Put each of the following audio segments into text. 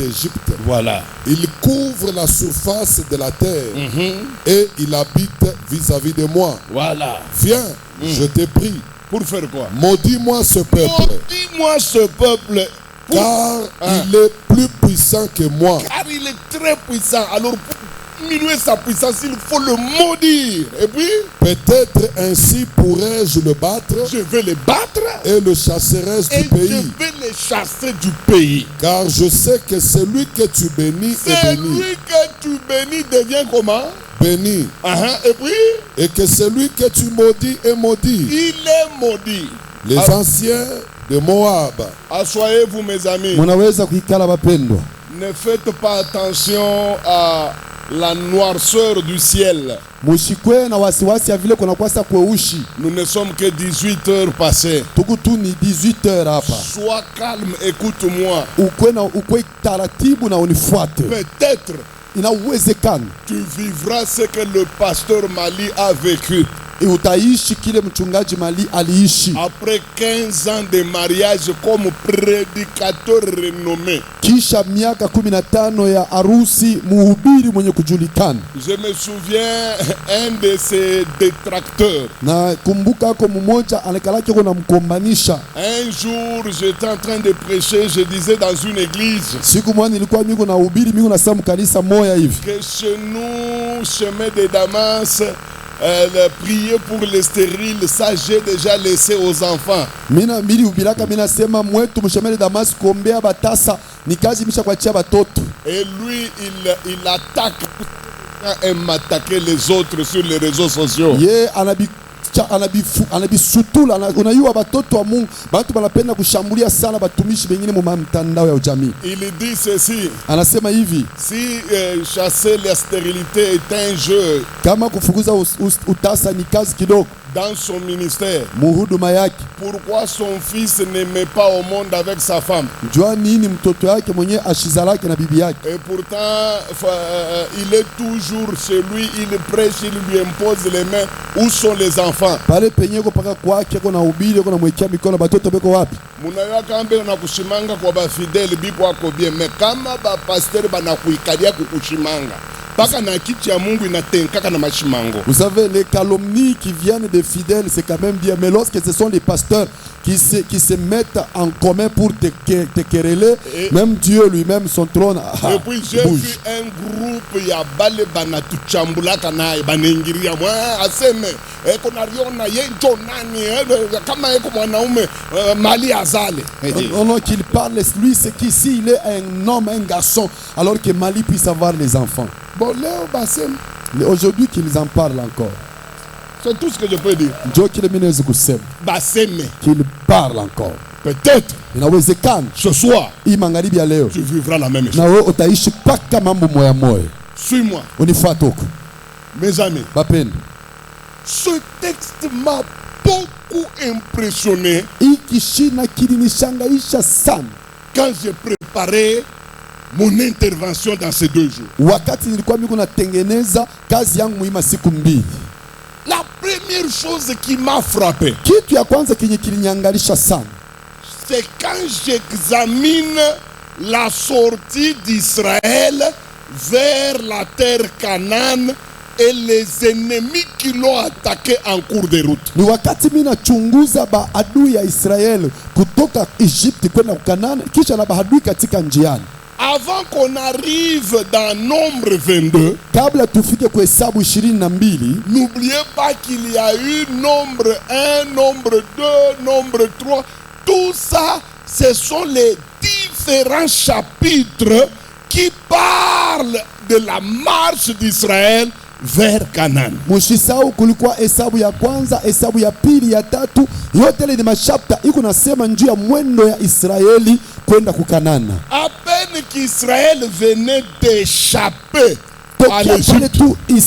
d'Égypte. Voilà. Il couvre la surface de la terre et il habite vis-à-vis de moi. Voilà. Viens, je te prie. Pour faire quoi? Maudis-moi ce peuple. Maudis-moi ce peuple. Car il est plus puissant que moi. Car il est très puissant. Alors pour diminuer sa puissance, il faut le maudire. Et puis, peut-être ainsi pourrais-je le battre. Je vais le battre. Et le chasserai du pays. Je vais le chasser du pays. Car je sais que celui que tu bénis est béni. Celui que tu bénis devient comment? Béni. Et puis? Et que celui que tu maudis est maudit. Il est maudit. Les anciens de Moab. Asseyez-vous mes amis. Ne faites pas attention à la noirceur du ciel. Nous ne sommes que 18 heures passées. Sois calme, écoute-moi. Peut-être tu vivras ce que le pasteur Mali a vécu. Après 15 ans de mariage comme prédicateur renommé. Je me souviens un de ses détracteurs. Un jour j'étais en train de prêcher, je disais dans une église que chez nous, chemin de Damas, prier pour les stériles, ça j'ai déjà laissé aux enfants. Et lui, il attaque et m'attaquer les autres sur les réseaux sociaux. Il dit ceci: si chasser la stérilité est un jeu dans son ministère, pourquoi son fils ne met pas au monde avec sa femme? Et pourtant il est toujours chez lui, il prêche, il lui impose les mains. Où sont les enfants? Munayua kambe na kushimanga kwa ba fidèle biko wako bien, mais kama ba pasteur banakuikalia kukushimanga baka na kiti ya Mungu inatenkaka na mashimango. Vous savez, les calomnies qui viennent des fidèles, c'est quand même bien, mais lorsque ce sont les pasteurs qui se mettent en commun pour te quereller, même Dieu lui-même, son trône et puis j'ai vu un groupe ya bale banatuchambula kana banengiria moi aseme konariona ye jonani kama eko mwanaume mali azale. Non, qu'il parle, lui c'est qu'ici il est un homme, un garçon, alors que Mali puisse avoir les enfants. Bon, Léo Bassem. Aujourd'hui qu'ils en parlent encore. C'est tout ce que je peux dire. Bassem. Qu'il parle encore. Peut-être. Ce soir. Tu vivras la même chose. Suis-moi. Mes amis. Ce texte m'a beaucoup impressionné quand j'ai préparé mon intervention dans ces 2 jours. La première chose qui m'a frappé, c'est quand j'examine la sortie d'Israël vers la terre Canaan et les ennemis qui l'ont attaqué en cours de route. Avant qu'on arrive dans Nombre 22, n'oubliez pas qu'il y a eu Nombre 1, Nombre 2, Nombre 3. Tout ça, ce sont les différents chapitres qui parlent de la marche d'Israël vers Canaan. À peine qu'Israël venait d'échapper à l'Égypte, il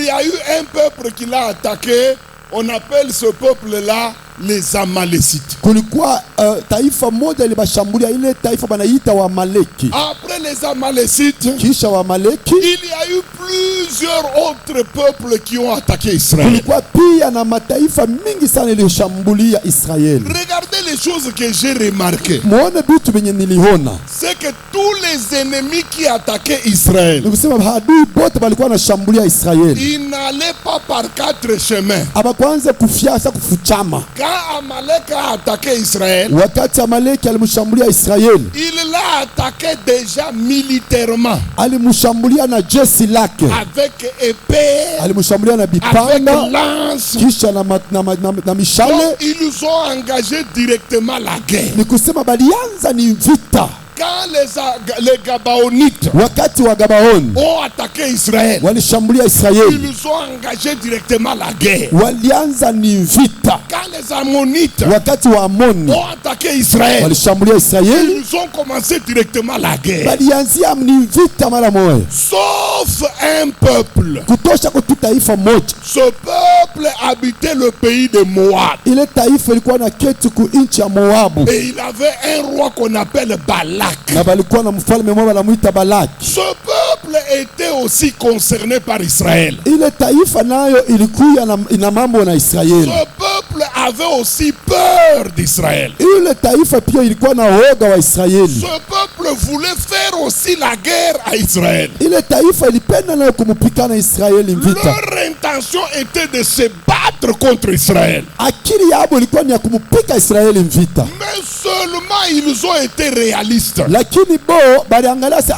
y a eu un peuple qui l'a attaqué. On appelle ce peuple-là les Amalécites. kulikuwa taifa moja ilibashambulia, ile taifa banaita wa Maleki. Après les Amalécites, Kisha wa Maleki il y a eu plusieurs autres peuples qui ont attaqué Israël. kulikuwa pia na mataifa mingi sana ilishambulia Israeli. Regardez les choses que j'ai remarquées. Muone vitu venye niliona, C'est que tous les ennemis qui attaquaient Israël, nikusema hadui bote balikuwa nashambulia Israeli, ils n'allaient pas par 4 chemins. abakwanza kufyasa kufuchama. Quand Amalek a attaqué Israël, Wakati Amaleki alimshambulia Israeli, il l'a attaqué déjà militairement, alimshambulia na jeshi lake, avec épée, alimshambulia na avec bipanga, lance. kisha na mishale. Donc, ils ont engagé directement la guerre. Ni kusema balianza ni vita. Quand les Gabaonites Wakati wa Gabaoni ont attaqué Israël, walishambulia Israeli, ils ont engagé directement la guerre. walianza ni vita. Quand les Ammonites Wakati wa Amoni ont attaqué Israël, walishambulia Israeli, ils ont commencé directement la guerre. balianzia ni vita mara moja. Sauf un peuple. Kutosha kwa taifa moja. Ce peuple habitait le pays de Moab. Ile taifa ilikuwa na keti ku nchi ya Moabu, Et il avait un roi qu'on appelle Balak. na balikuwa na mfalme mmoja wanamuita Balaki. Ce peuple était aussi concerné par Israël. Ile taifa nayo ilikuwa ina mambo na Israeli. Ce peuple avait aussi peur d'Israël. Ile taifa pia ilikuwa na woga wa Israeli. Ce peuple voulait faire aussi la guerre à Israël. Ile taifa ilipenda nayo kumupikana Israeli vita. Leur intention était de se battre contre Israël. Akili yabo ilikuwa ni ya kumupika Israeli vita. Mais seulement ils ont été réalistes. Lakini bo baliangalia se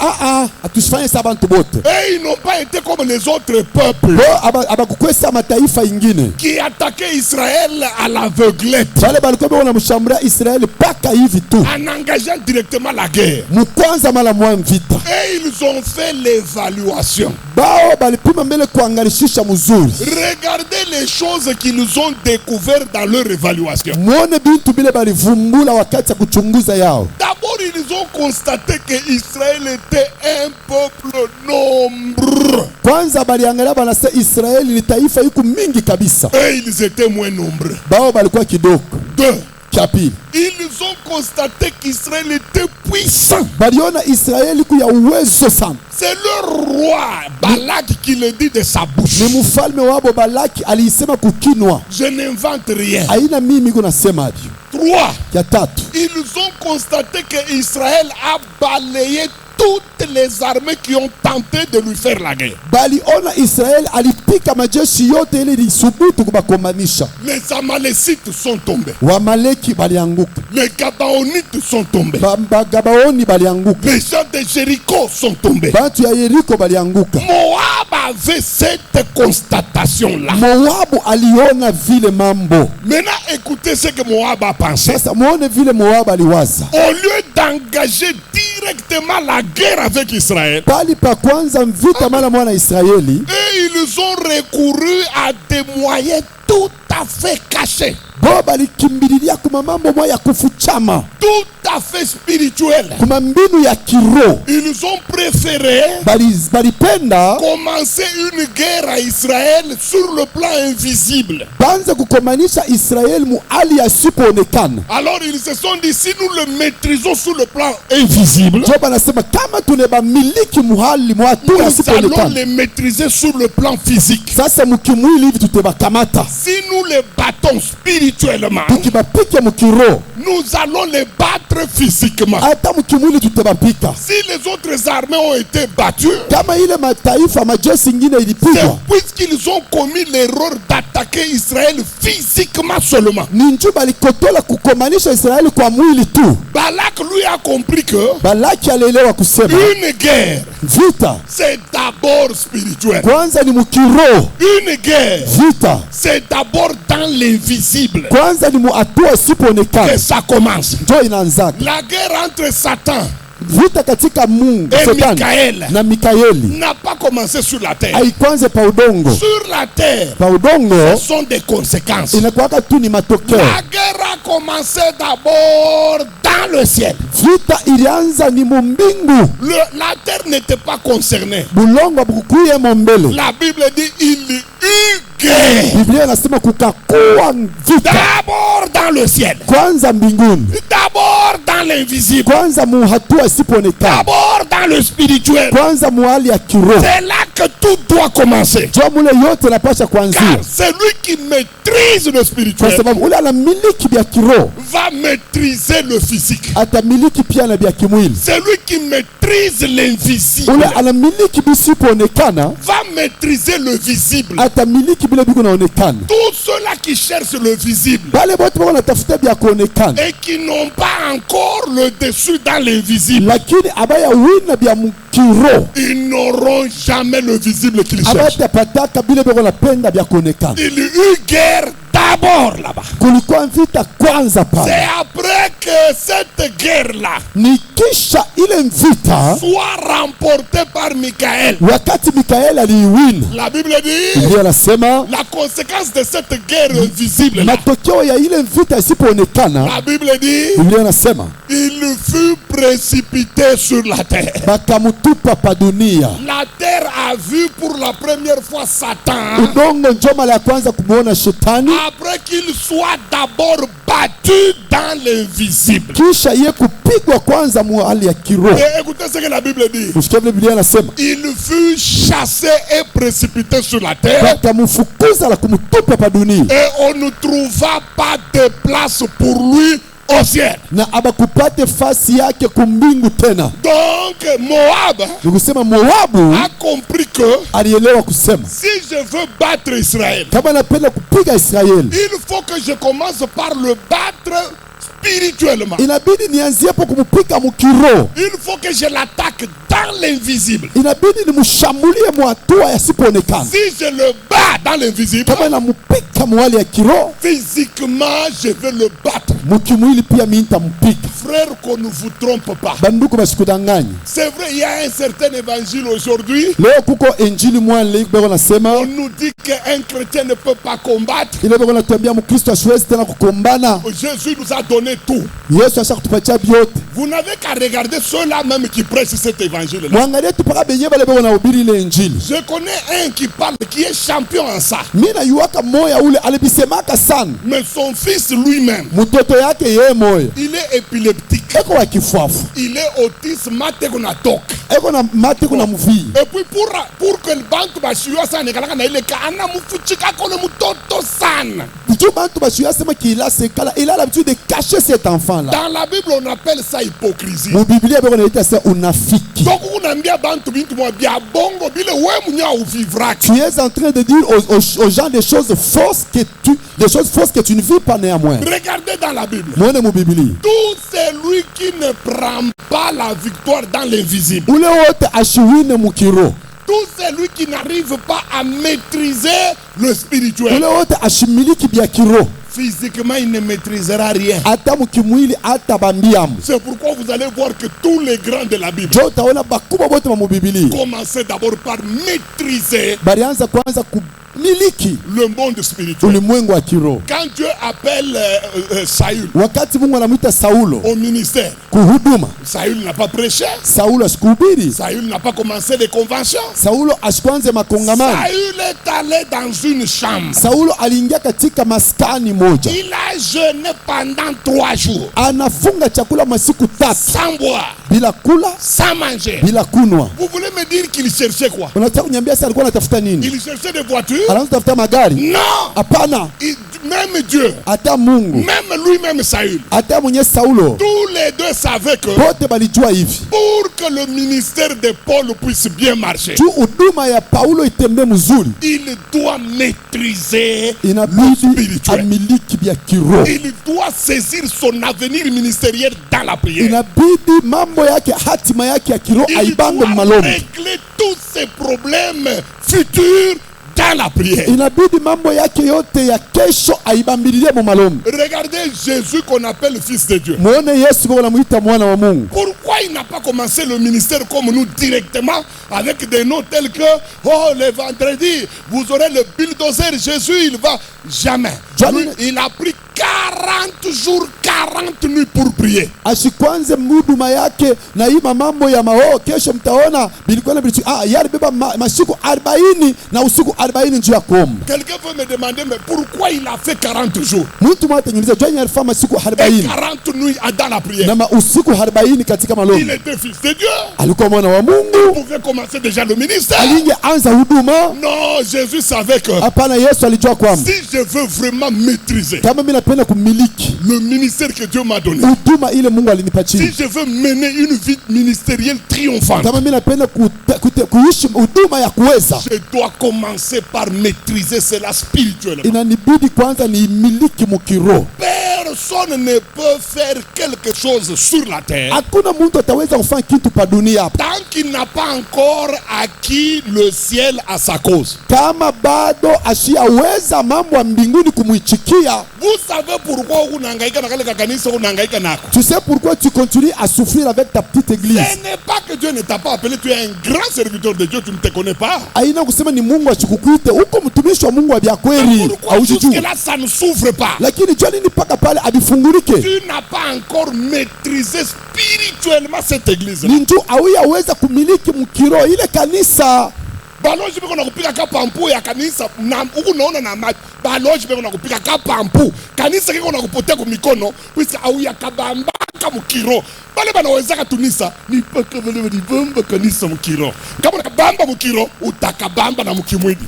atusifanye sa bantu bote. Et ils n'ont pas été comme les autres peuples Bo abakukwesa mataifa ingine. qui attaquaient Israël à l'aveuglette Wale balikuwa wanamshambulia Israeli paka hivi tu, en engageant directement la guerre. mkwanza mala mwa vita. Et ils ont fait l'évaluation. Bao balipima mbele kuangalishisha mzuri. Regardez les choses qu'ils ont découvertes dans leur évaluation. Muone bintu bile balivumbula wakati ya kuchunguza yao. D'abord, ils ont constaté que Israël était un peuple nombreux. Kwanza baliangalia banase Israeli ni taifa iko mingi kabisa. Et ils étaient moins nombreux. Bao balikuwa kidogo. Deux, Chapi. ils ont constaté qu'Israël était puissant. Baliona Israeli ku ya uwezo sana. C'est leur roi Balak qui le dit de sa bouche. Ni mfalme wabo Balaki alisema kukinwa. Je n'invente rien. Aina mimi kuna sema hadi. Trois, Ya tatu. ils ont constaté que Israël a balayé toutes les armées qui ont tenté de lui faire la guerre. Baliona Israeli alipika majeshi yote ile ilisubutu kubakomanisha. Les Amalécites sont tombés. Wamaleki balianguka. Les Gabaonites sont tombés. Gabaoni balianguka. Les gens de Jéricho sont tombés. Bantu ya Yeriko balianguka. Moab avait cette constatation-là. Moabu aliona vile mambo. Maintenant, écoutez ce que Moab a pensé. Sasa muone vile Moabu aliwaza. Au lieu d'engager directement la guerre avec Israël, Pali pa kwanza mvita mala mwana Israeli, et ils ont recouru à des moyens tout à fait cachés, bo balikimbililia kuma mambo moya ya kufuchama, tout à fait spirituels. kuma mbinu ya kiroho. Ils ont préféré Balipenda commencer une guerre à Israël sur le plan invisible. banze kukomanisha Israeli mu hali yasipoonekana. Alors ils se sont dit, si nous le maîtrisons sur le plan invisible, Jo banasema kama tuneba miliki muhali mwatu nous allons yasipoonekana, les maîtriser sur le plan physique. sasa mukimwili hivi tutebakamata. Si nous les battons spirituellement, Tukibapike mukiroho, nous allons les battre physiquement. hata mukimwili tutebapika. Si les autres armées ont été battues, Kama ile mataifa majeshi ingine c'est ilipigwa, puisqu'ils ont commis l'erreur d'attaquer Israël physiquement seulement. ni njoo balikotola kukomanisha Israeli kwa mwili tu. Balak lui a compris que Balaki alielewa kusema une guerre, vita c'est d'abord spirituel. kwanza ni mukiroho, Une guerre, vita c'est d'abord dans l'invisible kwanza ni muatua que isipoonekana, ça commence. ndio inaanzaka La guerre entre Satan vita katika Mungu et Shetani Michael na Mikaeli n'a pas commencé sur la terre. haikwanze pa udongo. Sur la terre, Pa udongo ce sont des conséquences. inakuwaka tu ni matokeo. La guerre a commencé d'abord dans dans le ciel. Vita ilianza ni mumbingu. La terre n'était pas concernée. Bulongo bukuye mombele. La Bible dit il eut guerre. Biblia inasema kukakuwa vita. D'abord dans le ciel. Kwanza mbinguni. D'abord dans l'invisible. Kwanza muhatua isipoonekana. D'abord dans le spirituel. Kwanza muhali ya kiroho. C'est là que tout doit commencer. Mule yote napasha kuanzia. Car celui qui maîtrise le spirituel Kwa sababu ule anamiliki vya kiroho va maîtriser le physique. atamiliki pia na vya kimwili. Celui qui maîtrise l'invisible Ule anamiliki visipoonekana va maîtriser le visible. atamiliki vile viko naonekana. Tous ceux-là qui cherchent le visible Wale wote wanatafuta vya kuonekana et qui n'ont pas encore le dessus dans l'invisible, lakini abaya wina vya mkiroho ils n'auront jamais le visible qu'ils cherchent. abatapataka vile viko napenda vya kuonekana. Il y eut guerre d'abord là-bas. Kulikuwa vita kwanza C'est pale, après que cette guerre-là ni kisha ile vita soit remportée par Michael. wakati Mikaeli aliiwina. La Bible dit Biblia inasema la conséquence de cette guerre invisible là. matokeo ya ile vita isipoonekana, La Bible dit Biblia inasema il fut précipité sur la terre. bakamutupa pa dunia. La terre a vu pour la première fois Satan Udongo njo mara ya kwanza kumuona shetani après qu'il soit d'abord battu dans l'invisible. kisha ye kupigwa kwanza mu hali ya kiroho. Et écoutez ce que la Bible dit. Usikie vile Biblia inasema Il fut chassé et précipité sur la terre bakamfukuza na kumtupa pa dunia, et on ne trouva pas de place pour lui au ciel. na abakupate fasi yake kumbingu tena. Donc Moab Ni kusema Moabu a compris que alielewa kusema si je veux battre Israël, kama napenda kupiga Israeli il faut que je commence par le battre spirituellement. inabidi nianzie hapo kumpiga mkiroho, Il faut que je l'attaque dans l'invisible. inabidi nimshambulie mwatua yasipoonekana. Si je le bats dans l'invisible, Kama nampika mwali ya kiroho, physiquement je vais le battre. mukimwili pia mimi nitampika. Frère, qu'on ne vous trompe pas. Banduku basikudanganye. C'est vrai, il y a un certain évangile aujourd'hui. Leo kuko injili mwali beko nasema On nous dit qu'un chrétien ne peut pas combattre. ile beko natambia mkristo asiwezi tena kukombana. Jésus nous a donné tout. Yesu ashakutupatia vyote. Vous n'avez qu'à regarder ceux-là même qui prêchent cet évangile-là. Mwangalie tu paka benye bale beko nahubiri ile injili. Je connais un qui parle, qui est champion en ça. Mimi na yuaka moya ule alibisemaka sana. Mais son fils lui-même, Mtoto yake yeye moya il est épileptique. eko wa kifafu, Il est autiste, mategonatok. eko na mate kuna mvii. Et puis pour que le bantu bashiwa sana kalaka na ile kana mufuchika kole mutoto sana. Bitu bantu bashuya sema kila sekala, il a l'habitude de cacher cet enfant là. Dans la Bible on appelle ça hypocrisie. Mu Biblia beko naita ça unafiki. Donc unaambia bantu bintu mwa bia bongo bile we munya uvivraki. Tu es en train de dire aux gens des choses fausses que tu ne vis pas néanmoins. Regardez dans la Bible. Mwone mu Biblia. Tout celui qui ne prend pas la victoire dans l'invisible. Ule wote ashiwine mukiro. Tout celui qui n'arrive pas à maîtriser le spirituel. Ule wote ashimiliki bya kiro. Physiquement, il ne maîtrisera rien. Ata mukimwili ata bambiamu. C'est pourquoi vous allez voir que tous les grands de la Bible Jo utaona bakubwa bote mu Biblia commençaient d'abord par maîtriser balianza kwanza kumiliki le monde spirituel. ulimwengu wa kiro. Quand Dieu appelle Saül Wakati Mungu anamuita Saulo au ministère, kuhuduma, Saül n'a pas prêché. Saulo asikuhubiri. Saül n'a pas commencé des conventions. Saulo ashikwanze makongamano. Saül est allé dans une chambre. Saulo aliingia katika maskani moja, Il a jeûné pendant 3 jours. anafunga chakula masiku 3 Sans boire, bila kula sans manger. bila kunwa. Vous voulez me dire qu'il cherchait quoi? Unataka kuniambia sasa alikuwa anatafuta nini? Il cherchait des voitures? Anaanza tafuta magari? Non! Hapana, Même Dieu, hata Mungu, même lui-même Saül, hata mwenye Saulo, tous les deux savaient que bote balijua hivi pour que le ministère de Paul puisse bien marcher, juu huduma ya Paulo itembe mzuri, il doit maîtriser le inabidi spirituel. amiliki vya kiroho. Il doit saisir son avenir ministériel dans la prière. Inabidi mambo yake, hatima yake ya kiroho Il aibange doit malombi. régler tous ses problèmes futurs dans la prière. Inabidi mambo yake yote ya kesho aibambililie mu malombi. Regardez Jésus qu'on appelle le Fils de Dieu. Muone Yesu kwa wanamuita mwana wa Mungu. Pourquoi il n'a pas commencé le ministère comme nous directement avec des noms tels que oh le vendredi vous aurez le bulldozer Jésus il va jamais. Johnny- Lui, il a pris 40 jours 40 nuits pour prier. Ashikwanze huduma yake na hii mambo ya mao. Kesho mtaona bilikuwa na bilichu. Yalibeba masiku 40 na usiku 40 njoo ya kuomba. Quelqu'un peut me demander mais pourquoi il a fait 40 jours? Mtu mmoja ataniuliza jana alifanya masiku 40 40 nuits dans la prière. na usiku 40 katika maombi. Il était fils de Dieu. Alikuwa mwana wa Il Mungu. pouvait commencer déjà le ministère. Alingeanza huduma. Non, Jésus savait que Hapana, Yesu alijua kwamba si je veux vraiment maîtriser kama mimi napenda kumiliki le ministère que Dieu m'a donné, huduma ile Mungu alinipatia, si je veux mener une vie ministérielle triomphante, kama mimi napenda kuishi huduma ya kuweza, je dois commencer par maîtriser cela spirituellement. inanibidi kwanza niimiliki mukiro. Personne ne peut faire quelque chose sur la terre Hakuna mtu ataweza kufanya kitu pa dunia hapa tant qu'il n'a pas encore acquis le ciel à sa cause. kama bado ashiyaweza mambo ya mbinguni kumuichikia. Vous savez pourquoi unahangaika na kale kanisa unahangaika nako? Tu sais pourquoi tu continues à souffrir avec ta petite église? Ce n'est pas que Dieu ne t'a pas appelé, tu es un grand serviteur de Dieu, tu ne te connais pas. Aina kusema ni Mungu achikukuite uko mtumishi wa Mungu wa vya kweli Pourquoi jusque là ça ne s'ouvre pas? lakini jua nini mpaka pale abifungulike? Tu n'as pas encore maîtrisé spirituellement cette église. Ni ndio aweza kumiliki mkiro ile kanisa. Baloji beko nakupika kapampu ya kanisa na huku naona na maji. Baloji beko nakupika kapampu. Kanisa kiko nakupotea kwa mikono puisque auya kabambaka mukiro. Bale banawezaka tunisa ni paka bale ni bamba kanisa mukiro. Kama kabamba mukiro utakabamba na mukimwidi.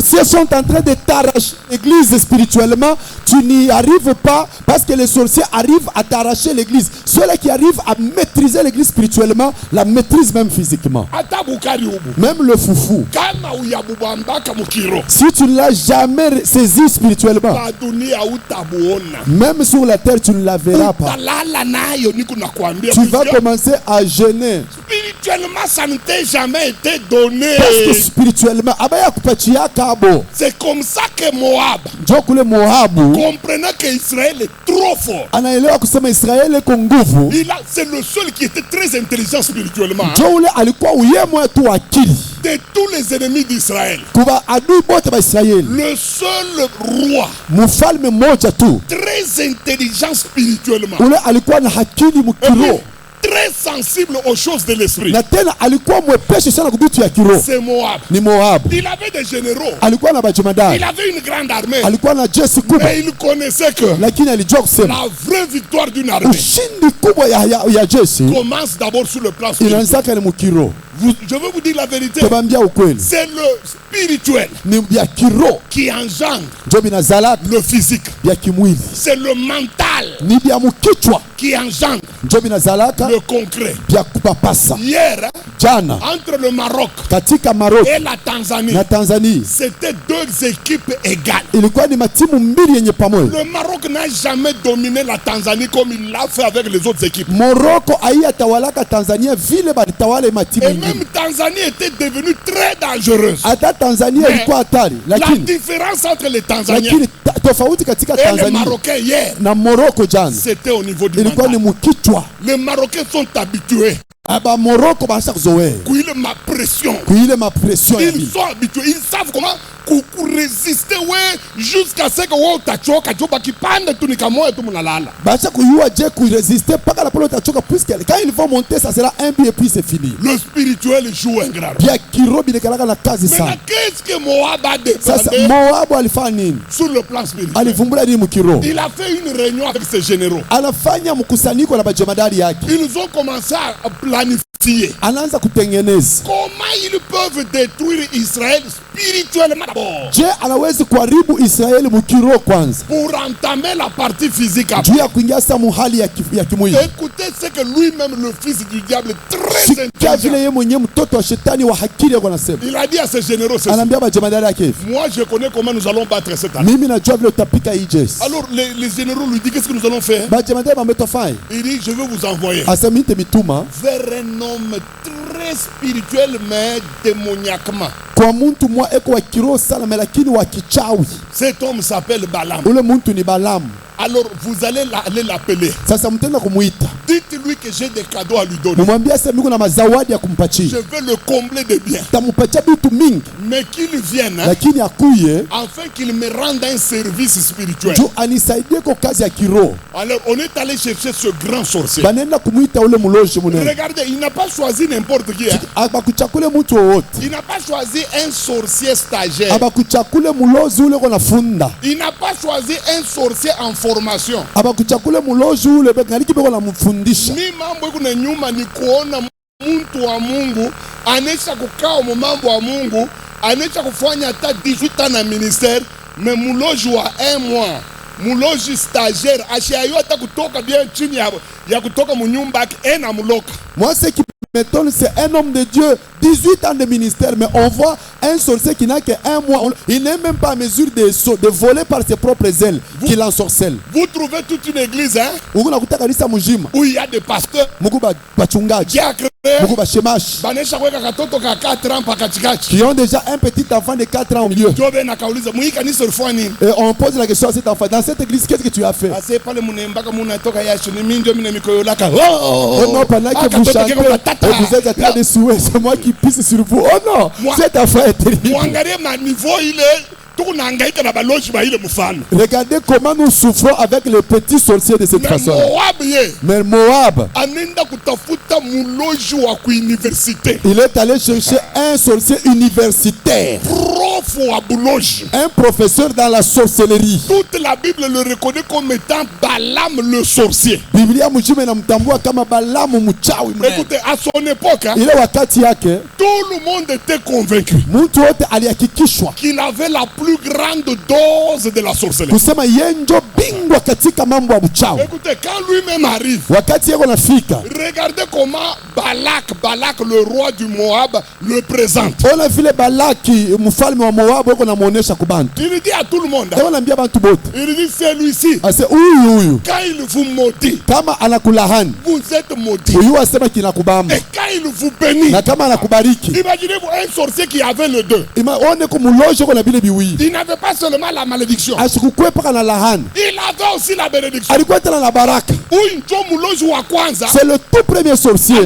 Si elles sont en train de t'arracher l'église spirituellement, tu n'y arrives pas parce que les sorciers arrivent à t'arracher l'église. Ceux-là qui arrivent à maîtriser l'église spirituellement, la maîtrisent même physiquement. Ata bukari ubu. Même le foufou. Kama uyabubambaka mukiro. Si tu ne l'as jamais saisi spirituellement, Ba dunia utabuona. même sur la terre, tu ne la verras pas. Utalala nayo niko nakwambia. Tu vas commencer à jeûner. Spirituellement, ça ne t'a jamais été donné. Parce que spirituellement, abaya kupatia kabo. C'est comme ça que Moab, Njo kule Moabu comprenant qu'Israël est trop fort, anaelewa kusema Israeli iko nguvu. c'est le seul qui était très intelligent spirituellement. Njo ule alikuwa uyemwe tu akili De tous les ennemis d'Israël, kuba adui bote ba Israeli. le seul roi Mfalme mmoja tu très intelligent spirituellement, ule alikuwa na akili et puis mkiro très sensible aux choses de l'esprit, na tena alikuwa mwepesi sana kubitu ya kiroho. c'est Moab. Ni Moabu. Il avait des généraux, Alikuwa na il bajemadari, avait une grande armée, alikuwa na jeshi kubwa, mais il connaissait que lakini alijua kusema la vraie victoire d'une armée ushindi kubwa ya jeshi commence d'abord sur le plan spirituel. inaanzaka ni mukiro. Je veux vous dire la vérité, Tabambia ukweli, c'est le spirituel ni vya kiroho qui engendre njo binazalaka le physique. vya kimwili, C'est le mental ni vya mukichwa qui engendre njo binazalaka le concret. vya kupapasa. Hier, Jana entre le Maroc katika Maroc et la Tanzanie, na Tanzania c'était deux équipes égales. ilikuwa ni matimu mbili yenye pamoja. Le Maroc n'a jamais dominé la Tanzanie comme il l'a fait avec les autres équipes. Morocco haiyatawalaka Tanzania vile balitawala matimu Et ingine. même Tanzanie était devenue très dangereuse. Hata Tanzania Mais ilikuwa hatari, La lakini différence entre les Tanzaniens tofauti katika et les Tanzania Marocains hier, na Morocco jana c'était au niveau du ilikuwa ni mental. mukichwa. Les Marocains sont habitués Aba Morocco basha kuzoea à ma pression. kuile mapression ya Ils bibi. sont habitués, ils savent comment résister ouais, jusqu'à ce que ouais, utachoka choka kipande tu nikamoya tu mnalala. Basha kuyua je kurésister mpaka la pole utachoka puisque quand ils vont monter ça sera un but et puis c'est fini. Le spirituel joue un grand rôle. Bia kirobi nekalaka na kazi Maintenant, sana. qu'est-ce que Moab a Sasa demandé Moabu alifanya nini? sur le plan spirituel? Alivumbula nini mukiro? Il a fait une réunion avec ses généraux. Anafanya mkusanyiko na bajemadari yake. Ils ont commencé à planifier Anaanza kutengeneza. comment ils peuvent détruire Israël spirituellement d'abord Je anawezi kuharibu Israeli mukiro kwanza. pour entamer la partie physique Juu après. ya kuingia sasa muhali ya kimwili. Écoutez ce que lui-même, le fils du diable, très Sikia vile intelligent, yeye mwenyewe mtoto wa shetani wa hakili yako anasema. il a dit à ses généraux ceci: Anaambia bajemadari yake hivi. moi je connais comment nous allons battre cette armée. Mimi najua vile utapika hii jeshi. Alors les généraux lui disent: qu'est-ce que nous allons faire? Bajemadari bametofanya. Il dit: je vais vous envoyer Asema nite mituma vers un homme très spirituel mais démoniaquement. kwa muntu mwa eko wa kiroho sana lakini wa kichawi. Cet homme s'appelle Balaam. Ule muntu ni Balamu. Alors vous allez aller l'appeler. Sasa mtenda kumuita. Dites-lui que j'ai des cadeaux à lui donner. Mumwambia sasa miko na mazawadi ya Je kumpatia. veux le combler de biens. Tamupatia vitu mingi. Mais qu'il vienne, hein, Lakini akuye afin qu'il me rende un service spirituel. juu anisaidie kwa kazi ya kiroho. Alors on est allé chercher ce grand sorcier. Banenda kumuita ule muloji munene. Regardez, il n'a pas choisi n'importe qui. Hein. Abakuchakule mtu wowote. Il n'a pas choisi un sorcier stagiaire. Abakuchakule mulozi ule kona funda. Il n'a pas choisi un sorcier en formation. Abakuchakule mulozi ule bengaliki beko na mfundisha. Mi mambo kuna nyuma ni kuona mtu wa Mungu anesha kukaa mu mambo wa Mungu, anesha kufanya hata 18 ans na ministère, mais muloji wa 1 mois, muloji stagiaire ashayo hata kutoka bien chini ya kutoka munyumba yake ena muloka. Moi ce qui m'étonne c'est un homme de Dieu, 18 ans de ministère, mais on voit un sorcier qui n'a que 1 mois. Il n'est même pas à mesure de voler par ses propres ailes qu'il ensorcelle. Vous trouvez toute une église, hein, où il y a des pasteurs qui ont déjà un petit enfant de 4 ans au milieu. Et on pose la question à cet enfant, dans cette église, qu'est-ce que tu as fait? Oh non, pendant que vous chantez, vous êtes en train de souhaiter, c'est moi qui pisse sur vous. Oh non, cet enfant est terrible. Regardez comment nous souffrons avec les petits sorciers de cette façon. Mais Moab, il est allé chercher un sorcier universitaire, un professeur dans la sorcellerie. Toute la Bible le reconnaît comme étant Balaam le sorcier. Écoutez, à son époque, hein, tout le monde était convaincu qu'il avait la plus grande dose de la sorcellerie. Écoutez, quand lui-même arrive, regardez comment Balak, le roi du Moab, le présente. Il dit à tout le monde, il dit celui-ci, quand il vous maudit, vous êtes maudit. Et quand il vous bénit, imaginez-vous un sorcier qui avait le deux. Il n'avait pas seulement la malédiction, il avait aussi la bénédiction. C'est le tout premier sorcier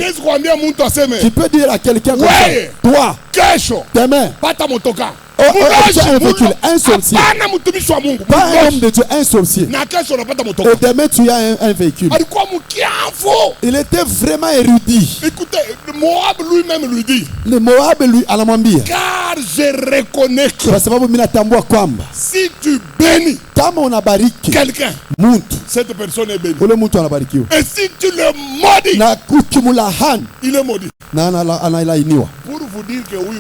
qui peut dire à quelqu'un comme ça, toi, tes mains, un sorcier, pas un homme de Dieu, un sorcier. Et demain tu as un véhicule. Il était vraiment érudit. Écoutez, Moab lui-même lui dit, le Moab lui anamwambia, car je reconnais que si tu bénis quelqu'un, cette personne est bénie. Et si tu le maudis, il est maudit. Pour vous dire que oui,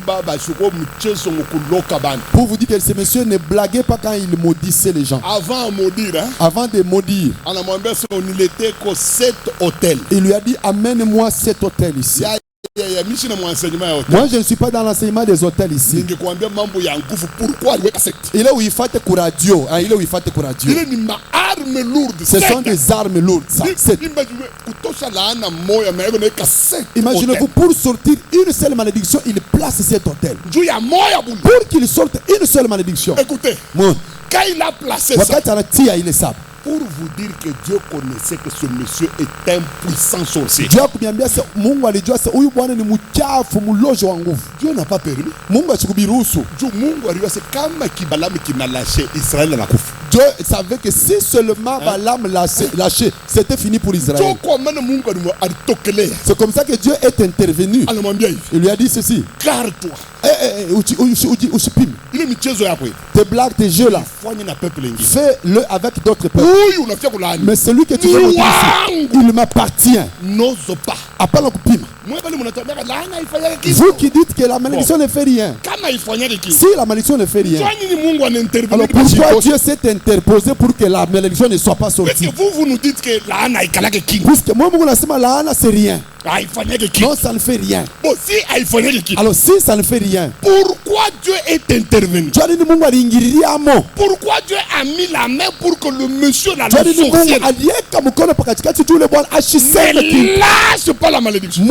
pour vous dire que ce monsieur ne blaguait pas quand il maudissait les gens. Avant de maudire, il était que 7 hôtels. Il lui a dit, amène-moi cet hôtel ici. Moi je ne suis pas dans l'enseignement des hôtels ici. Il est où il fait courageux. Il est où il fait courageux. Ce sont des armes lourdes. Imaginez-vous, pour sortir une seule malédiction, il place cet hôtel. Pour qu'il sorte une seule malédiction. Écoutez, quand il a placé ça, pour vous dire que Dieu connaissait que ce monsieur est un puissant sorcier. Dieu n'a pas permis. Dieu savait que si seulement Balaam lâchait, c'était fini pour Israël. C'est comme ça que Dieu est intervenu. Il lui a dit ceci. Garde-toi. Tes blagues, tes jeux là, fais-le avec d'autres peuples. Mais celui que tu veux maudire ici, il m'appartient. N'ose pas. Vous qui dites que la malédiction ne fait rien. Si la malédiction ne fait rien, alors pourquoi Dieu s'est interposé pour que la malédiction ne soit pas sortie? Vous nous dites que puisque moi, la laana c'est rien. Non, ça ne fait rien. Alors si ça ne fait rien, pourquoi Dieu est intervenu? Pourquoi Dieu a mis la main pour que le monsieur là, le sorcier, ne lâche pas la malédiction?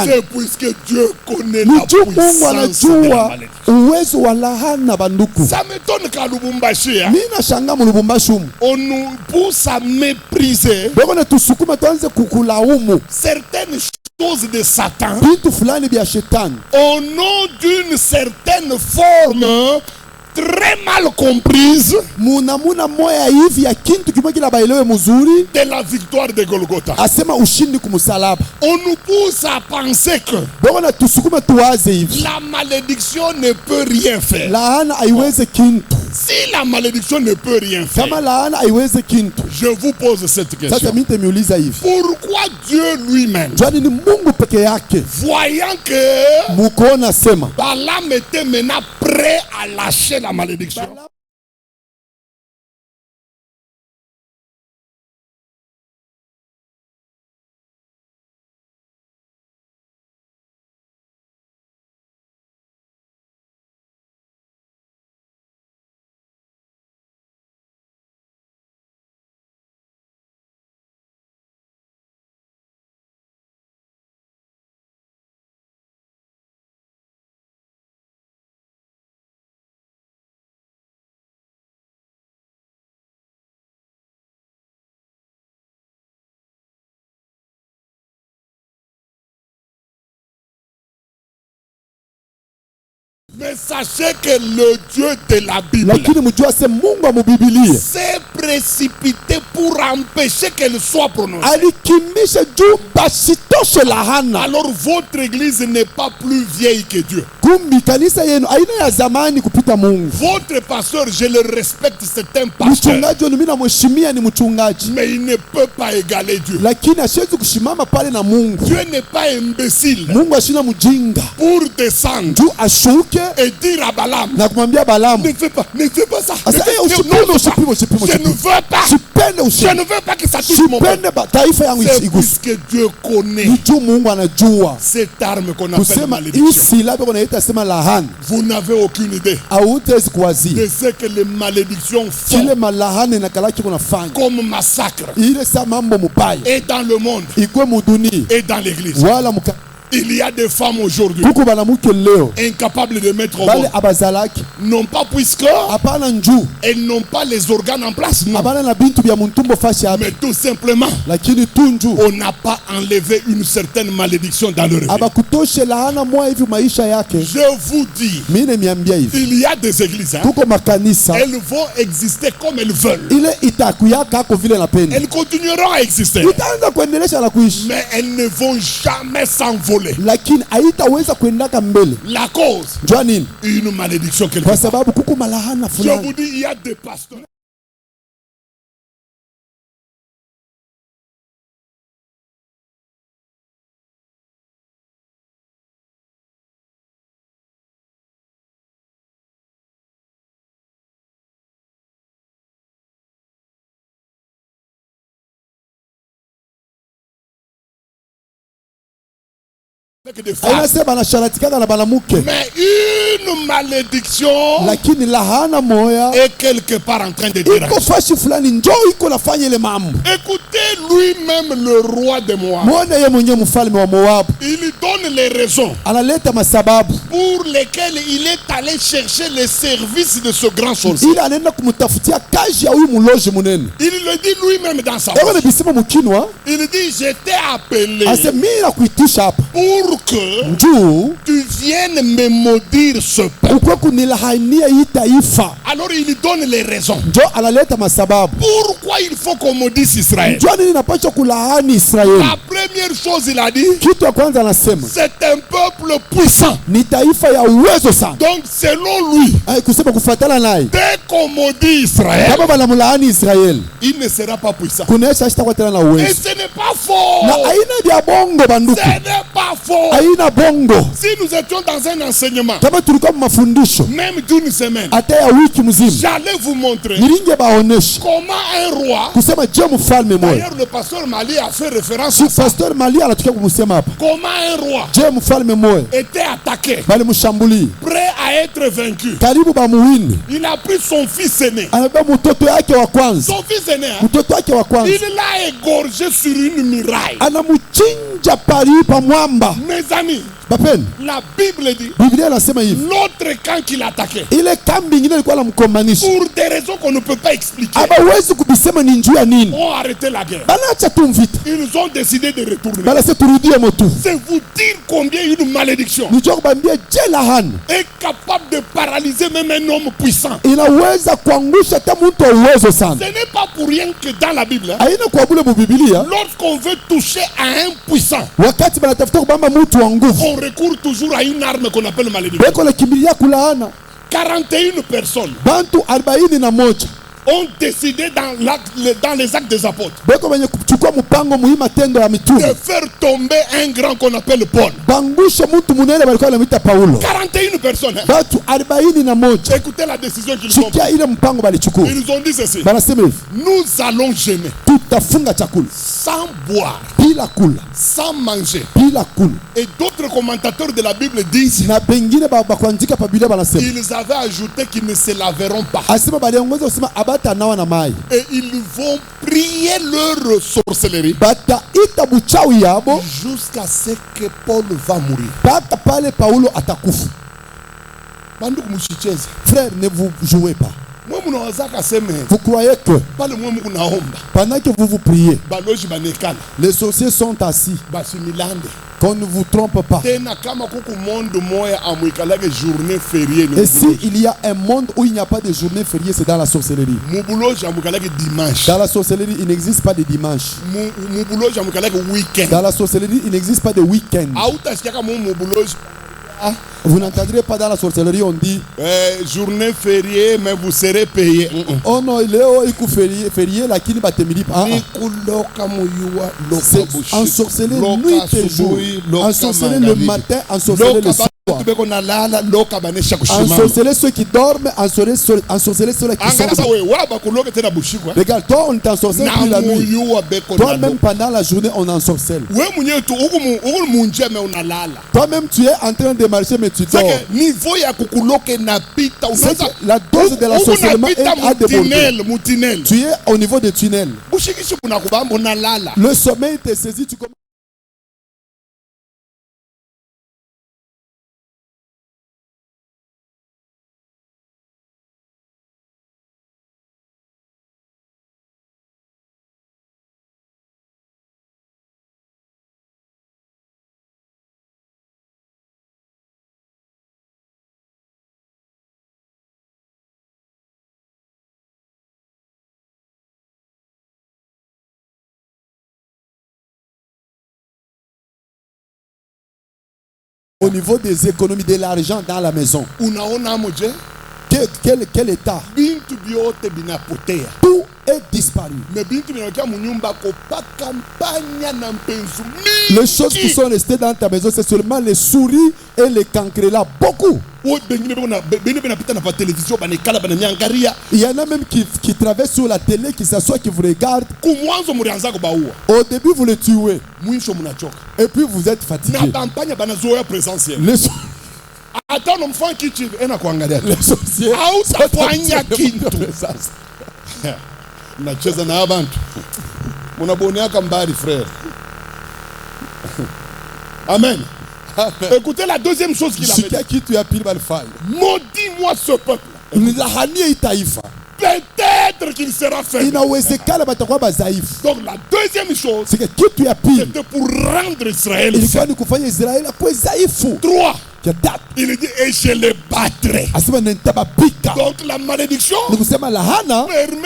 C'est puisque Dieu connaît la puissance de la malédiction. uwezo wa laana banduku. Ça m'étonne qu'à Lubumbashi, hein, Mimi nashanga mu Lubumbashi umu. on nous pousse à mépriser Beko na tusukuma tuanze kukulaumu certaines choses de Satan vitu fulani vya shetani au nom d'une certaine forme très mal comprise muna moya hivi ya kintu kimoja kila baelewe mzuri de la victoire de Golgotha. asema ushindi kumusalaba. On nous pousse à penser que Beko na tusukuma tuwaze hivi la malédiction ne peut rien faire. laana haiweze kintu. Si la malédiction ne peut rien Kama faire, laana haiweze kintu, je vous pose cette sasa question. mimi nitamiuliza hivi, Pourquoi Dieu lui-même, jwani ni Mungu peke yake voyant que mukuona sema Balaam était maintenant prêt à lâcher la malédiction, mais sachez que le Dieu de la Bible lakini mjua se Mungu wa Biblia s'est précipité pour empêcher qu'elle soit prononcée. alikimbisha juu basitoshe lahana. Alors votre église n'est pas plus vieille que Dieu. Kumbi kanisa yenu aina ya zamani kupita Mungu. Votre pasteur, je le respecte, c'est un pasteur, Mchungaji wenu mimi namheshimia, ni mchungaji, mais il ne peut pas égaler Dieu. lakini asiwezi kushimama pale na Mungu. Dieu n'est pas imbécile Mungu ashina mjinga pour descendre juu ashuke et dire à Balaam, na kumwambia Balamu, ne fais pas ça. asa Je ne veux pas. Je ne veux pas que ça touche mon peuple. sipende taifa yangu C'est isiguse. puisque Dieu connaît Ni juu Mungu anajua cette arme qu'on appelle kusema hii malédiction. silaha wanaita sema lahana. Vous n'avez aucune idée Hautawezi kuwazia de ce que les malédictions kile font malahana na kalaki kunafanya comme massacre, ile sa mambo mubaya et dans le monde ikwe mudunia et dans l'église. wala muka. Il y a des femmes aujourd'hui Kuko banamuke leo incapables de mettre au bale monde. abazalaki Non pas puisque hapana njuu elles n'ont pas les organes en place, non. abana na bintu bya muntumbo fashi hapi, Mais tout simplement, lakini tunju on n'a pas enlevé une certaine malédiction dans leur vie. abakutoshe lahana moya hivi maisha yake. Je vous dis, Mimi niambia hivi, il y a des églises, hein, kuko makanisa elles vont exister comme elles veulent. ile itakuyaka ako vile napenda, Elles continueront à exister, itaanza kuendelesha na kuishi, mais elles ne vont jamais s'envoler. lakini haitaweza kuendaka mbele. La cause, Njua nini? une malédiction quelque Kwa part. sababu kuko malahana Je fulani. vous dis, il y a des pasteurs. Avec des femmes. Aina sema anasharatikana na banamuke, Mais une malédiction lakini lahana moya est quelque part en train de dire. iko fashi fulani njoo iko nafanya ile mambo. Écoutez lui-même le roi de Moab. Mwone yeye mwenyewe mfalme wa Moabu Il donne les raisons analeta masababu pour lesquelles il est allé chercher les services de ce grand sorcier. ili anaenda kumtafutia kazi ya huyu muloji munene. Il le dit lui-même dans sa Ewe bouche. nibisema mukinwa Il dit, je t'ai appelé ase mimi nakuitisha hapa pour que njuu tu viennes me maudire ce peuple. ukwe kunilahania hii taifa. Alors il donne les raisons. Njo analeta masababu Pourquoi il faut qu'on maudisse Israël? njua nini napasha kulahani Israeli. La première chose, il a dit, Kitu ya kwanza anasema c'est un peuple puissant. ni taifa ya uwezo sana. Donc selon lui, Kusema kufuatana naye dès qu'on maudit Israël, kama banamulaani Israeli il ne sera pas puissant. kunaesha ashitakuwa tena na Et uwezo, ce n'est pas faux. na aina vya bongo banduku, Ce n'est pas faux. aina bongo. Si nous étions dans un enseignement, Kama tulikuwa mafundisho même d'une semaine, hata ya wiki mzima, j'allais vous montrer nilinge baonesha comment un roi, kusema je mfalme moja. d'ailleurs le pasteur Mali a fait référence Si à ça, pastor Malia anatukia kumusema hapa, comment un roi je mfalme moja était attaqué, bali mshambulie prêt à être vaincu. karibu bamuwini, Il a pris son fils aîné. anabeba mtoto yake wa kwanza, Son fils aîné, hein, mtoto wake wa kwanza il l'a égorgé sur une muraille. anamuchinja pali pa mwamba. Mes amis, Bapeni, La Bible dit, Biblia inasema hivi. l'autre camp qui l'attaquait, Ile kambi ingine ilikuwa namkomanisha. pour des raisons qu'on ne peut pas expliquer, Abawezi kubisema ni njuu ya nini. ont arrêté la guerre. Banaacha tu vita. Ils ont décidé de retourner. Balase turudie motu. C'est vous dire combien une malédiction Nijua kubambia je lahana est capable de paralyser même un homme puissant. inaweza kuangusha hata mtu wa uwezo sana. Ce n'est pas pour rien que dans la Bible, hein, Haina kwa bule mu Biblia, lorsqu'on veut toucher à un puissant, wakati banatafuta kubamba mtu wa nguvu, on recourt toujours à une arme qu'on appelle malédiction. beko na kimbilia kulaana. 41 personnes Bantu 41 ont décidé dans les actes des apôtres beko benye kuchukua mpango muhimu matendo ya de mitume. faire tomber un grand qu'on appelle Paul. Bangushe mtu munene balikuwa wanamuita Paulo. 41 personnes. Hein. Batu 41. Écoutez la décision qu'ils ont prise. Chikia ile mpango balichukua. Ils ont dit ceci. Banasema hivi, Nous allons jeûner tutafunga chakula sans boire, bila kula, sans manger. bila kula. Et d'autres commentateurs de la Bible disent Na bengine bakuandika pa Biblia banasema, ils avaient ajouté qu'ils ne se laveront pas. asema baliongoza kusema abata nawa na mai. Et ils vont prier leur sorcellerie Bataita buchawi yabo jusqu'à ce que Paul va mourir. mpaka pale Paulo atakufa. Banduku mushicheze. Frère, ne vous jouez pas. Mwe munawazaka seme Vous croyez que pale mwe muku naomba pendant que vous priez, baloji banekala les sorciers sont assis, basimilande qu'on ne vous trompe pas. tena kama kuku monde moya amwikalake journée fériée Et s'il y a un monde où il n'y a pas de journée fériée, c'est dans la sorcellerie. mubuloji amwikalake dimanche Dans la sorcellerie, il n'existe pas de dimanche. mubuloji amwikalake weekend Dans la sorcellerie, il n'existe pas de week-end. autasikiaka mu mubuloji Vous n'entendrez pas dans la sorcellerie, on dit journée fériée mais vous serez payé. oh non, il est oh, il est férié, férié, la kini batemili. Nikuloka muyua loka C'est bushi ensorcelé loka nuit et jour. asubuhi, loka Ensorcelé le magharibi. matin, ensorcelé le Loka soir. bantu beko nalala loka banesha kushimama. Ensorceler ceux qui dorment, ensorceler ceux qui Angala sa sont. we waba kuloka tena bushikwa. Regarde, toi on t'ensorcelle Na plus la nuit. muyua beko Toi-même nalo. pendant la journée on ensorcelle. We mwenyewe tu uku munje me unalala. Toi-même tu es en train de marcher mais tu dors. Sake niveau ya kukuloke napita C'est unaza. que la dose de l'ensorcellement est à déborder. Mutinel. Tu es au niveau des tunnels. Bushikishi kuna kubamba unalala. Le sommeil te saisit, tu commences. Au niveau des économies de l'argent dans la maison. Unaona moje? Quel état? Bintu biote binapotea. Tout est disparu. Mais bintu binakia munyumba kopaka kampanya na mpenzu Les choses qui sont restées dans ta maison, c'est seulement les souris et les cancrelats. Beaucoup. Il y en a même qui traversent sur la télé, qui s'assoient, qui vous regardent. Au début, vous les tuez. Et puis, vous êtes fatigué. Les sorciers hautafanya kitu. Nacheza na abantu munaboneaka mbali frère. Amen. Écoutez la deuxième chose qu'il a dit. Maudis-moi ce peuple. Peut-être qu'il sera faible. Donc la deuxième chose, c'était pour rendre Israël faible. 3. Il dit et je les battrai. Donc la malédiction permet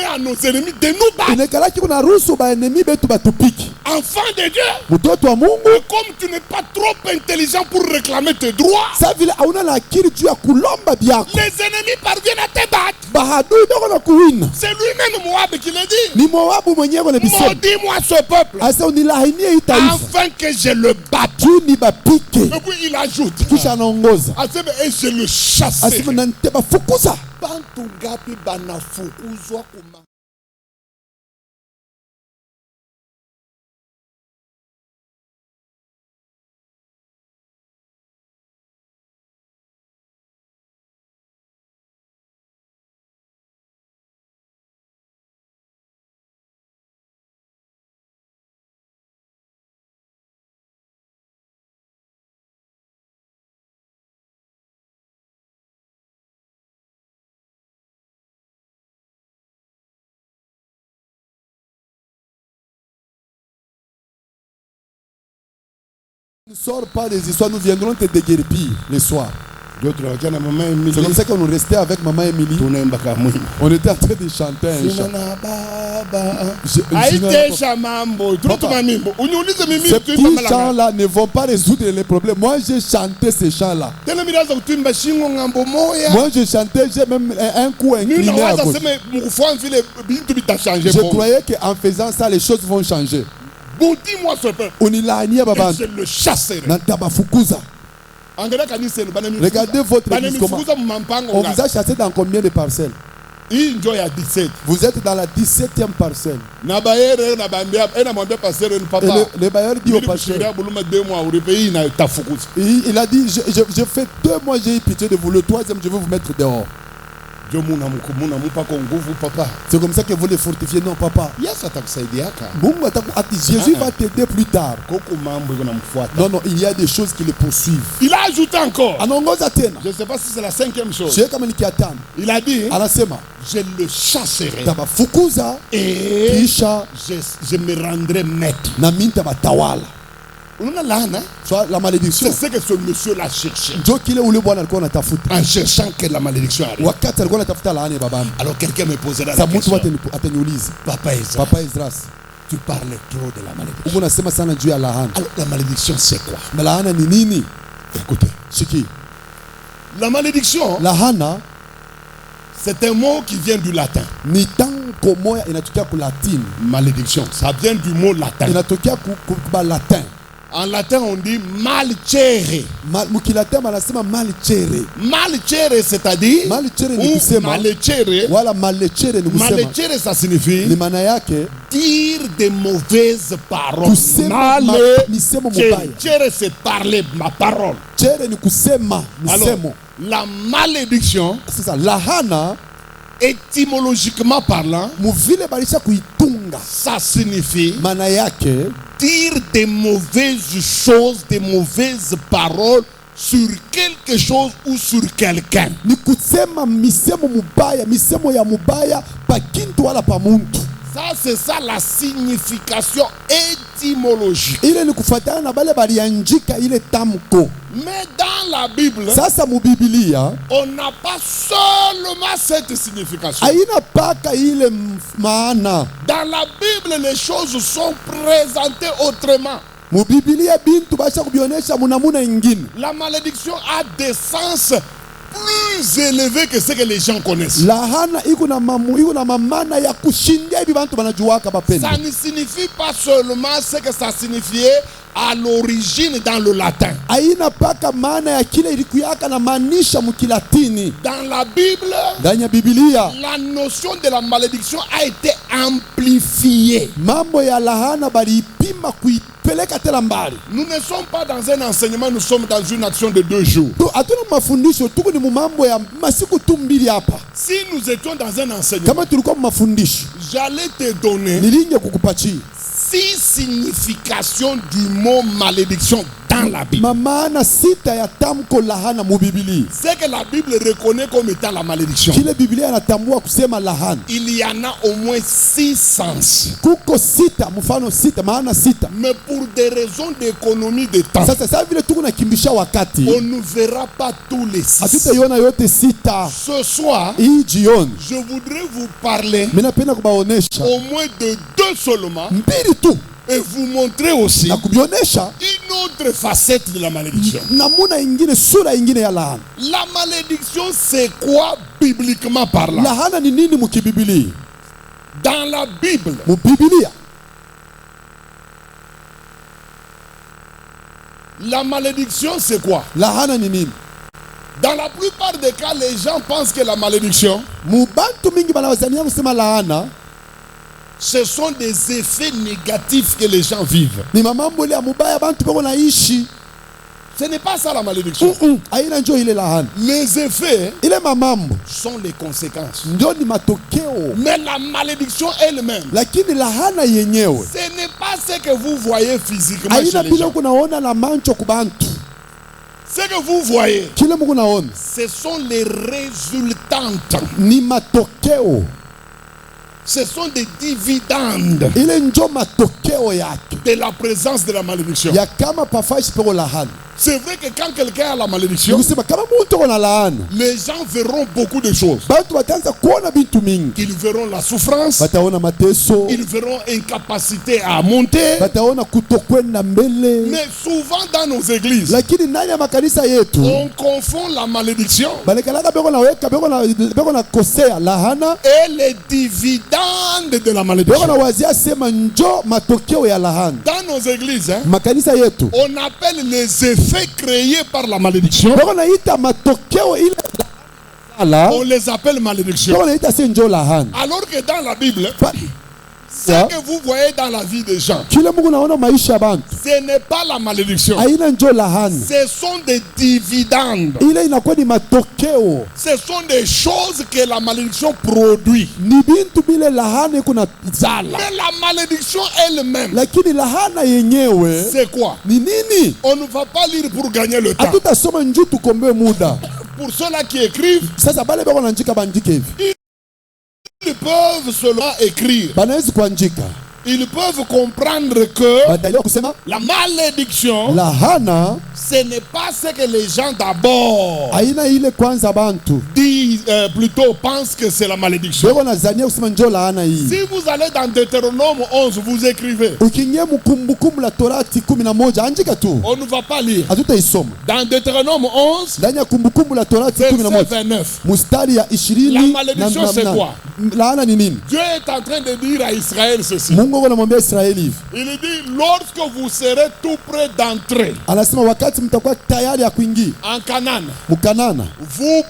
à nos ennemis de nous battre. Enfant de Dieu, comme tu n'es pas trop intelligent pour réclamer tes droits, les ennemis parviennent à te battre. C'est lui-même Moab qui l'a dit. Maudis-moi ce peuple afin que je le batte. Et puis il ajoute et je le chasserai. Bantu ngapi banafukuzwa Ne sors pas des histoires, nous viendrons te déguerpir le soir. D'autres, regarde maman Émilie. C'est comme ça qu'on restait avec maman Émilie. On était en train de chanter un chant. Ces petits chants-là ne vont pas résoudre les problèmes. Moi, j'ai chanté ces chants-là. Moi, je chantais, j'ai même un coup incliné à gauche. Je croyais qu'en faisant ça, les choses vont changer. Dis-moi ce peuple. Je le chasserai. Regardez votre église comment. On vous a chassé dans combien de parcelles? Vous êtes dans la 17e parcelle. Et le bailleur dit au pasteur, il a dit, je fais 2 mois, j'ai eu pitié de vous. Le 3e, je vais vous mettre dehors. C'est comme ça que vous les fortifiez. Non, papa. Jésus va t'aider plus tard. Non, non, il y a des choses qui le poursuivent. Il a ajouté encore. Je ne sais pas si c'est la 5e chose. Il a dit, je le chasserai. Et je me rendrai maître. La malédiction. C'est ce que ce monsieur l'a cherché. En cherchant que la malédiction arrive. Alors quelqu'un me posera la question. Papa Esdras, tu parles trop de la malédiction. Alors la malédiction c'est quoi? Écoutez. La malédiction, c'est un mot qui vient du latin. Malédiction, ça vient du mot latin. En latin, on dit malcere. Malcere, c'est-à-dire malcere, ça signifie dire des mauvaises paroles. Malcere, c'est parler ma parole. Alors, la malédiction, c'est ça, lahana, étymologiquement parlant, ça signifie dire des mauvaises choses, des mauvaises paroles sur quelque chose ou sur quelqu'un. Ça, c'est ça la signification étymologique. Mais dans la Bible, on n'a pas seulement cette signification. Dans la Bible, les choses sont présentées autrement. La malédiction a des sens plus élevés que ce que les gens connaissent. Ça ne signifie pas seulement ce que ça signifiait à l'origine dans le latin. Dans la Bible, la notion de la malédiction a été amplifiée. Nous ne sommes pas dans un enseignement, nous sommes dans une action de 2 jours. Si nous étions dans un enseignement, j'allais te donner 6 significations du mot malédiction dans la Bible. C'est que la Bible reconnaît comme étant la malédiction. Il y en a au moins 6 sens. Mais pour des raisons d'économie de temps, on ne verra pas tous les 6. Ce soir, je voudrais vous parler au moins de 2 seulement. Et vous montrer aussi une autre facette de la malédiction. La malédiction, c'est quoi bibliquement parlant? Dans la Bible, la malédiction, c'est quoi? Dans la plupart des cas, les gens pensent que la malédiction, ce sont des effets négatifs que les gens vivent. Ce n'est pas ça la malédiction. Les effets sont les conséquences. Mais la malédiction elle-même, ce n'est pas ce que vous voyez physiquement chez les gens. Ce que vous voyez, ce sont les résultantes Ce sont des dividendes ile njo matokeo yake de la présence de la malédiction. ya kama pafaishi peko lahana. C'est vrai que quand quelqu'un a la malédiction, Nikusema kama mtu kona laana, les gens verront beaucoup de choses. bantu bataanza kuona bintu mingi, Ils verront la souffrance, bataona mateso, ils verront incapacité à monter. bataona kutokwenda mbele. Mais souvent dans nos églises, Lakini ndani ya makanisa yetu on confond la malédiction balekalaka beko na kosea lahana, et les dividendes de la beko malédiction. na wazia sema njo matokeo ya lahana. Dans nos églises, hein, Makanisa yetu on appelle les effets créés par la malédiction, beko naita matokeo ile la on les appelle malédiction. beko naita se njo lahana. Alors que dans la Bible, ce Ça, que vous voyez dans la vie des gens, kile Mungu naona maisha ya bantu ce n'est pas la malédiction. aina njo lahana, Ce sont des dividendes. ile inakuwa ni matokeo, Ce sont des choses que la malédiction produit. ni bintu bile lahana iko na zala. Mais la malédiction elle-même, Lakini lahana yenyewe c'est quoi? ni nini? On ne va pas lire pour gagner le temps. Hatutasoma nju tukombe muda. Pour ceux-là qui écrivent, Sasa bale beko naandika bandike hivi, ils peuvent seulement écrire. banawezi kuandika, Ils peuvent comprendre que badaliwa kusema la malédiction, lahana ce n'est pas ce que les gens d'abord aina ile kwanza bantu disent, plutôt pensent que c'est la malédiction. beko nazania kusema njo lahana hii. Si vous allez dans Deutéronome 11, vous écrivez. Ukiingia Kumbukumbu la Torati 11 andika tu, On ne va pas lire. hatutaisoma. Dans Deutéronome 11, Ndani ya Kumbukumbu la Torati verset 11 29, mustari ya 20 La malédiction, c'est quoi? Laana ni nini? Dieu est en train de dire à Israël ceci. Mungu anamwambia Israeli hivi, Il dit, lorsque vous serez tout près d'entrer anasema wakati mtakuwa tayari ya kuingia en Canaan, Mukanana, vous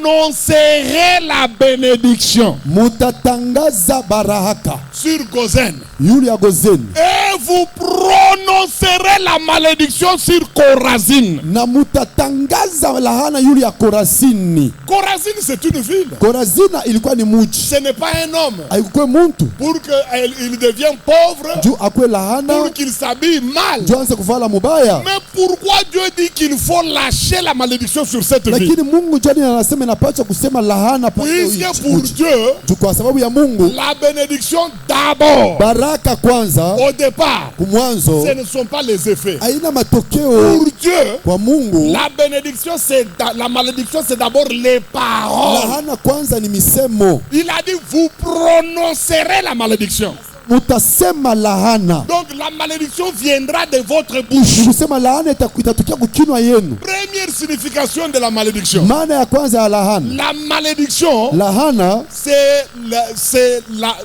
prononcerez la bénédiction mutatangaza baraka sur Gozen. yule ya Gozeni, Et vous prononcerez la malédiction sur Corazine. na mutatangaza lahana yule ya Korasini. Corazine, c'est une ville. Korazina ilikuwa ni muji, Ce n'est pas un homme. haikuwa muntu Pour qu'il devienne pauvre, juu akwe lahana, pour qu'il s'habille mal. juu anze kuvala mubaya. Mais pourquoi Dieu dit qu'il faut lâcher la malédiction sur cette ville? Lakini Mungu jani anasema inapaswa kusema lahana pa Puisque pour Dieu, juu kwa sababu ya Mungu la bénédiction d'abord, baraka kwanza au départ, kumwanzo ce ne sont pas les effets. haina matokeo. Pour Dieu, Kwa Mungu la bénédiction, la malédiction, c'est d'abord les paroles. lahana kwanza ni misemo, Il a dit, vous prononcerez la malédiction. mutasema lahana. Donc la malédiction viendra de votre bouche. Nikusema lahana itatukia kukinwa yenu. Première signification de la malédiction. Maana ya kwanza ya lahana, La malédiction, lahana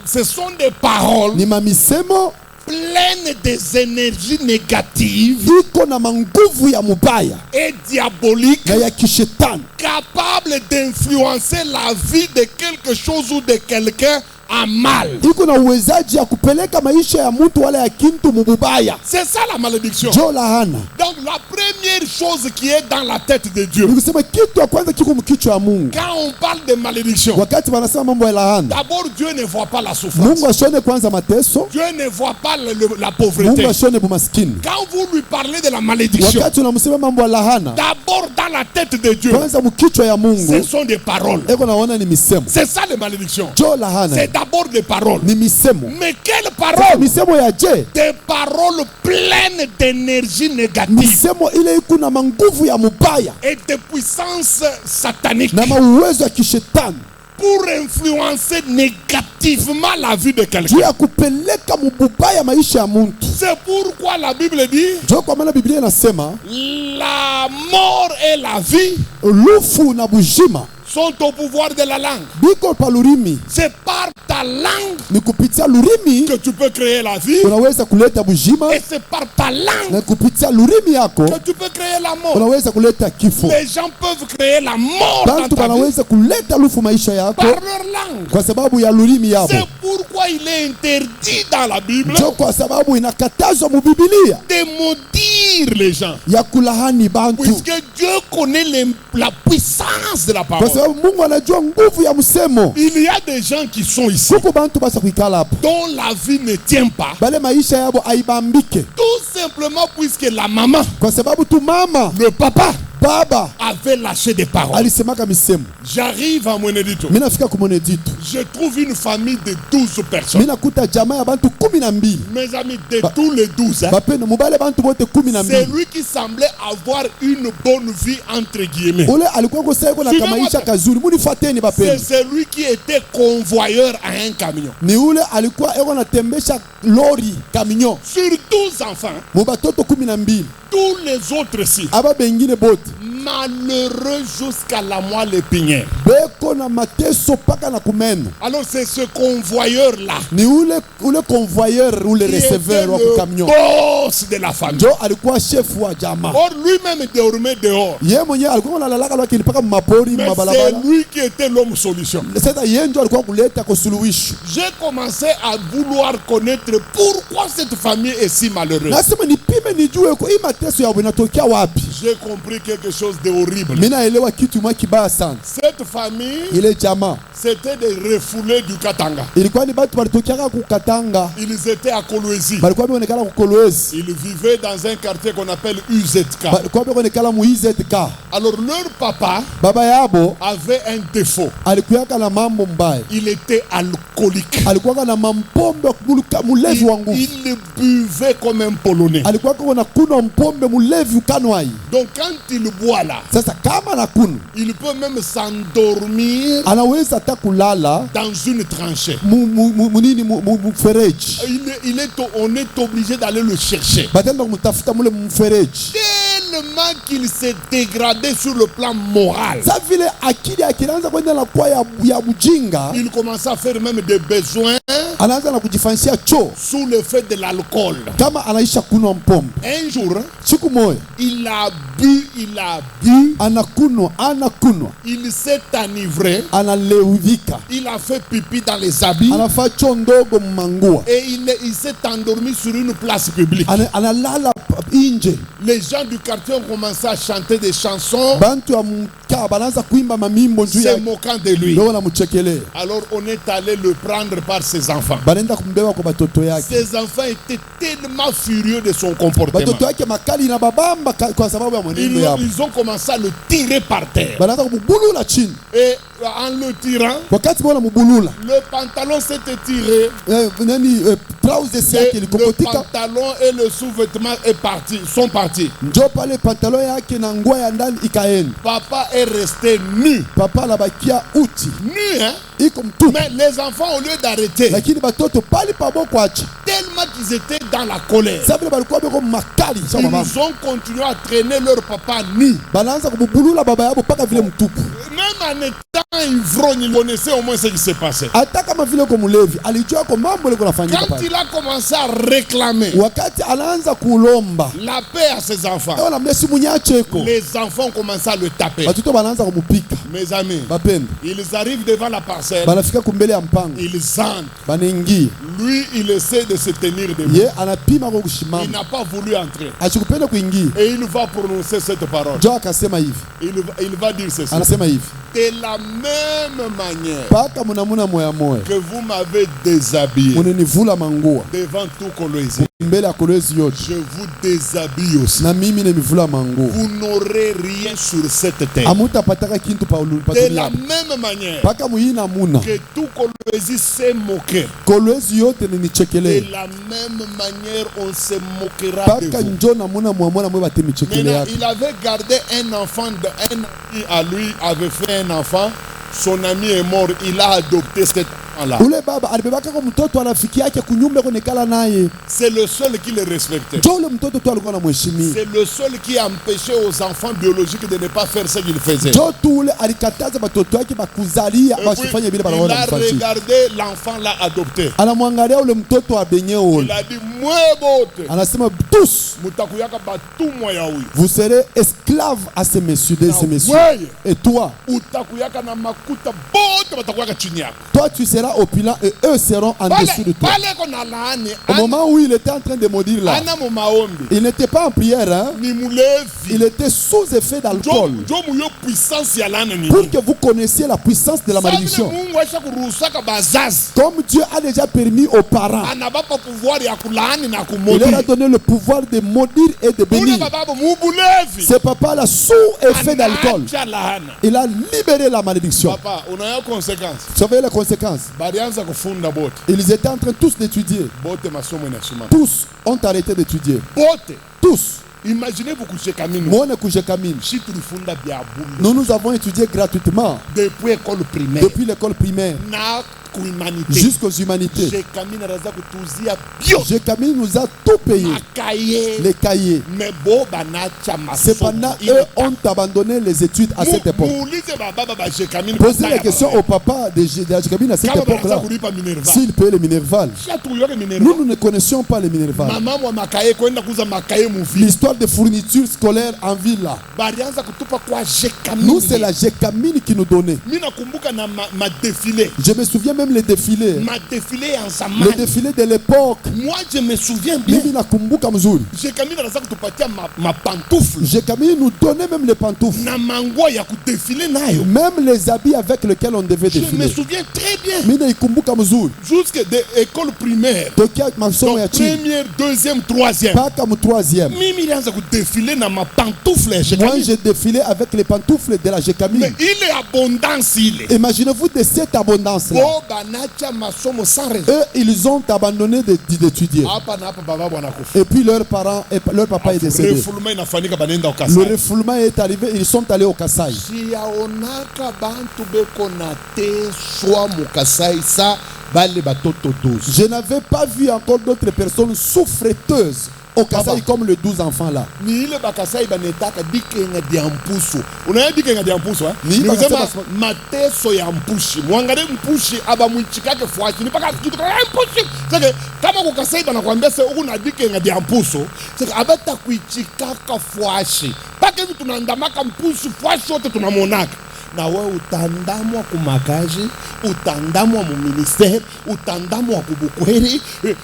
ce sont des paroles ni mamisemo pleines des énergies négatives iko na manguvu ya mubaya et diaboliques, na ya kishetani, capables d'influencer la vie de quelque chose ou de quelqu'un en mal. iko na uwezaji ya kupeleka maisha ya mtu wala ya kintu mububaya. C'est ça la malédiction. Jo lahana Donc la première chose qui est dans la tête de Dieu, nikusema kitu ya kwanza kiko mkichwa ya Mungu. quand on parle de malédiction, Wakati wanasema mambo ya lahana, d'abord Dieu ne voit pas la souffrance. Mungu ashone kwanza mateso, Dieu ne voit pas la Mungu pauvreté. ashone bumaskini. Quand vous lui parlez de la malédiction, Wakati unamsema mambo ya lahana, d'abord dans la tête de Dieu, kwanza mkichwa ya ce Mungu sont des paroles. eko naona ni misemo. C'est ça les malédictions. Jo lahana C'est d'abord des paroles. ni misemo. Mais quelles Sasa paroles? misemo ya je? Des paroles pleines d'énergie négative Misemo ile iko na manguvu ya mubaya et de puissance satanique na mauwezo ya kishetani pour influencer négativement la vie de juu quelqu'un. ya kupeleka mububaya maisha ya muntu. C'est pourquoi la Bible dit Jo kwa maana Biblia inasema la mort et la vie lufu na bujima sont au pouvoir de la langue. biko pa lurimi. C'est par ta langue Ni kupitia lurimi que tu peux créer la vie unaweza kuleta bujima, et c'est par ta langue na kupitia lurimi yako que tu peux créer la mort. unaweza kuleta kifo. Les gens peuvent créer la mort dans Bantu ta vie wanaweza kuleta lufu maisha yako par leur langue. kwa sababu ya lurimi yabo. C'est pourquoi il est interdit dans la Bible Jo kwa sababu inakatazwa mu Biblia de maudire les gens. ya kulahani bantu, Puisque Dieu connaît la puissance de la kwa parole. sababu Mungu anajua nguvu ya msemo. Il y a des gens qui sont ici Kuko bantu basa kuikala hapo dont la vie ne tient pas. bale maisha yabo aibambike Tout simplement puisque la maman, kwa sababu tu mama le papa baba avait lâché des paroles. alisemaka misemo. J'arrive à Mwenedito. Mimi nafika ku Mwenedito. Je trouve une famille de 12 personnes. Mimi nakuta jamaa ya bantu 12. Mes amis, de tous les 12, hein, Bapenda mubale bantu bote 12. c'est lui qui semblait avoir une bonne vie entre guillemets. Ule alikuwa kusema na kamaisha kazuri. Munifuateni bapenda. C'est celui qui était convoyeur à un camion. Ni ule alikuwa eko natembesha lori camion. Sur 12 enfants, Mubatoto 12. tous les autres ci, Aba bengine bote malheureux jusqu'à la moelle épinière. beko na mateso paka na kumeno. Alors c'est ce convoyeur là Ni ule convoyeur ou le qui était receveur wa le camion. boss de la famille. Jo alikuwa chef wa jamaa. Or lui-même dormait dehors. Ye mwenye alikuwa analalaka lwaki paka mapori Mais mabalabala. c'est lui qui était l'homme solution. Sasa yeye ndio alikuwa kuleta kusuluhisho. J'ai commencé à vouloir connaître pourquoi cette famille est si malheureuse. Nasema nipime nijue ko hii mateso yao inatokea wapi. J'ai compris quelque chose de horrible. Mimi naelewa kitu mwa kibaya sana. Cette famille, Ile jamaa c'était des refoulés du Katanga. ilikuwa ni batu balitokea ku Katanga. Ils étaient à Kolwezi. Balikuwa bionekana ku Kolwezi. Ils vivaient dans un quartier qu'on appelle UZK. Balikuwa bionekana mu IZK. Alors leur papa Baba yabo avait un défaut. alikuwa na mambo mbaya. Il était alcoolique. Alikuwa na mampombe mulevi wa nguvu. Il buvait comme un Polonais. Alikuwa na kunywa mpombe mulevi ukanwai. Donc quand il boit là, Sasa kama na kunywa il peut même s'endormir anaweza hata kulala dans une tranchée. mfereji. On est obligé d'aller le chercher. Batenda kumtafuta mule mfereji. Tellement qu'il s'est dégradé sur le plan moral. Sa vile akili akianza kwenda na kwa ya mjinga, Il commençait à faire même des besoins anaanza na kujifanyia choo sous l'effet de l'alcool. kama anaisha kunywa mpombe. Un jour, Siku moja il a bu, anakunwa, il s'est enivré, analewika, il a fait pipi dans les habits anafaa choo ndogo mmangua, et il s'est endormi sur une place publique. analala inje. Les gens du quartier ont commencé à chanter des chansons Bantu ya mkaa banaanza kuimba mamimbo juu se ya moquant de lui. ndio wanamuchekelea. Alors on est allé le prendre par ses enfants. Banaenda kumbeba kwa batoto yake. Ses enfants étaient tellement furieux de son comportement. Batoto yake makali na babamba kwa sababu ya mwenendo yao. Ils ont commencé à le tirer par terre. Banaanza kumubulula chini. Et en le tirant, Wakati bona mubulula, le pantalon s'est tiré. trouser Et yake le ilikokotika. pantalon et le sous-vêtement sont partis. Njo pale pantalon yake na nguo ya ndani ikaenda. Papa est resté nu. Papa anabakia uchi. Nu, hein? Iko mtupu. Mais les enfants, au lieu d'arrêter, Lakini batoto pali paboko acha. tellement qu'ils étaient dans la colère, Sasa vile balikuwa beko makali ils sawa mama. ont continué à traîner leur papa nu. Banaanza kubulula baba yabo paka vile mtupu. Même en étant ivrogne, il connaissait au moins ce qui s'est passé. Hata kama vile ko mulevi, alijua ko mambo ile kunafanyika Quand pale. il a commencé à réclamer Wakati anaanza kulomba, la paix à ses enfants, ewa namna simu nyacheko. les enfants ont commencé à le taper. Batoto banaanza kumupika. Mes amis, Bapenda. ils arrivent devant la parcelle, Banafika kumbele ya mpango. ils entrent. Banaingia. Lui, il essaie de se tenir debout. Ye anapima kwa Il kushimama. n'a pas voulu entrer. Achikupenda kuingia. Et il va prononcer cette parole. Jo akasema hivi. Il va dire ceci. Anasema hivi. De la même manière Paka munamuna moya moya. que vous m'avez déshabillé Munenivula manguo. devant tout Kolwezi, Mbele ya Kolwezi yote. je vous déshabille aussi. Na mimi nemivula manguo. Vous n'aurez rien sur cette terre. Amutapataka kintu De patuli la hapa. même manière Paka muhina muna. que tout Kolwezi s'est moqué, Kolwezi yote de ninichekelea. la même manière on se moquera de Paka vous. njo namuna mwamwana mwe Maintenant, batemichekelea. il avait gardé un enfant, un ami à lui avait fait un enfant. Son ami est mort, il a adopté cet enfant-là. Ule baba alibebaka kwa mtoto wa rafiki yake kunyumba konekala naye. C'est le seul qui le respectait. Jo ule mtoto tu alikuwa anamheshimia. C'est le seul qui empêchait aux enfants biologiques de ne pas faire ce qu'ils faisaient. Jo tu ule alikataza batoto yake bakuzalia Et puis, basifanye vile il banaona a mfanyisi. regardé l'enfant là adopté. Anamwangalia ule mtoto wa benye Il ule. a dit, moi bote, Anasema tous mutakuyaka batumwa ya huyu. vous serez esclaves à ces messieurs, de ces messieurs. Wewe Et toi, utakuyaka na makuta bote batakuyaka chini yako. toi tu seras sera opulent et eux seront en dessous de toi. pale kona laani Au moment où il était en train de maudire là, ana mu maombi il n'était pas en prière, hein? ni mulevi Il était sous effet d'alcool. jo mu yo puissance ya laana ni Pour que vous connaissiez la puissance de la Sabile malédiction. Mungu aisha kuruhusaka bazazi Comme Dieu a déjà permis aux parents, anabapa pouvoir ya kulaani na il leur a kumodi donné le pouvoir de maudire et de ule bénir. bababo mubulevi Ce papa-là, sous effet d'alcool, anaacha laana il a libéré la malédiction. papa unaya consequence Vous savez les conséquences? balianza kufunda bote Ils étaient en train tous d'étudier. bote masomo inashimama Tous ont arrêté d'étudier. bote Tous. imaginez-vous kucheka mimi Mwone Kujekamine. shi tulifunda bya bulu Nous avons étudié gratuitement depuis école primaire depuis l'école primaire na kuhumanité jusqu'aux humanités. Jekamine anaza kutuzia bio Jekamine nous a tout payé. makaye Les cahiers. mais bo banacha Cependant, masomo eux ont abandonné les études à cette époque. muulize bababa ba Jekamine Posez la question au papa de Jekamine à cette kama banaza époque-là. kulipa minerva S'il paye les minervales. sha tuyoke minerva Nous ne connaissions pas les minervales. mama mwa makaye kwenda kuza makaye muvili L'histoire des fournitures scolaires en ville là. balianza kutupa kwa Nous, c'est Jekamine la Jekamine qui nous donnait. mimi nakumbuka na ma défilé Je me souviens même les défilés. ma défilé en Le zamani défilé de l'époque. moi je me souviens bien Mimi nakumbuka mzuri. Jekamine anaza kutupatia ma pantoufle Jekamine nous donnait même les pantoufles. na manguo ya kudefile nayo Même les habits avec lesquels on devait je me défiler. souviens très bien Mimi naikumbuka mzuri. jusque de école primaire Tokia masomo ya donc chini. première deuxième troisième Paka mu troisième. mimi ilianza kudefile na mapantoufle ya Moi, Jekamine j'ai défilé avec les pantoufles de la mais Jekamine. ile abondance ile Imaginez-vous de cette abondance-là. bo banacha masomo sans raison Eux, ils ont abandonné d'étudier. hapa na hapa baba bwana kufa Et puis leur parent, leur papa est décédé. refoulement inafanyika banaenda Le ukasai refoulement est arrivé, ils sont allés au Kasaï. siyaonaka bantu beko na teswa mukasai sa bale batoto 12 Je n'avais pas vu encore d'autres personnes souffreteuses au Kasaï comme les 12 enfants là. ni ile bakasai banetaka dikenga dia mpusu unaya dikenga dia mpusu Ni ni kusema bakasai mateso ya mpushi mwangalie mpushi abamwichikake fwashi ni paka kitu kama mpushi sasa kama kukasai banakwambia sasa huku na dikenga dia mpusu sasa abata kuichikaka fwashi paka hivi tunaandamaka mpushi fwashi wote tunamonaka na wewe utandamwa kumakaji utandamwa mu ministère utandamwa kubukweri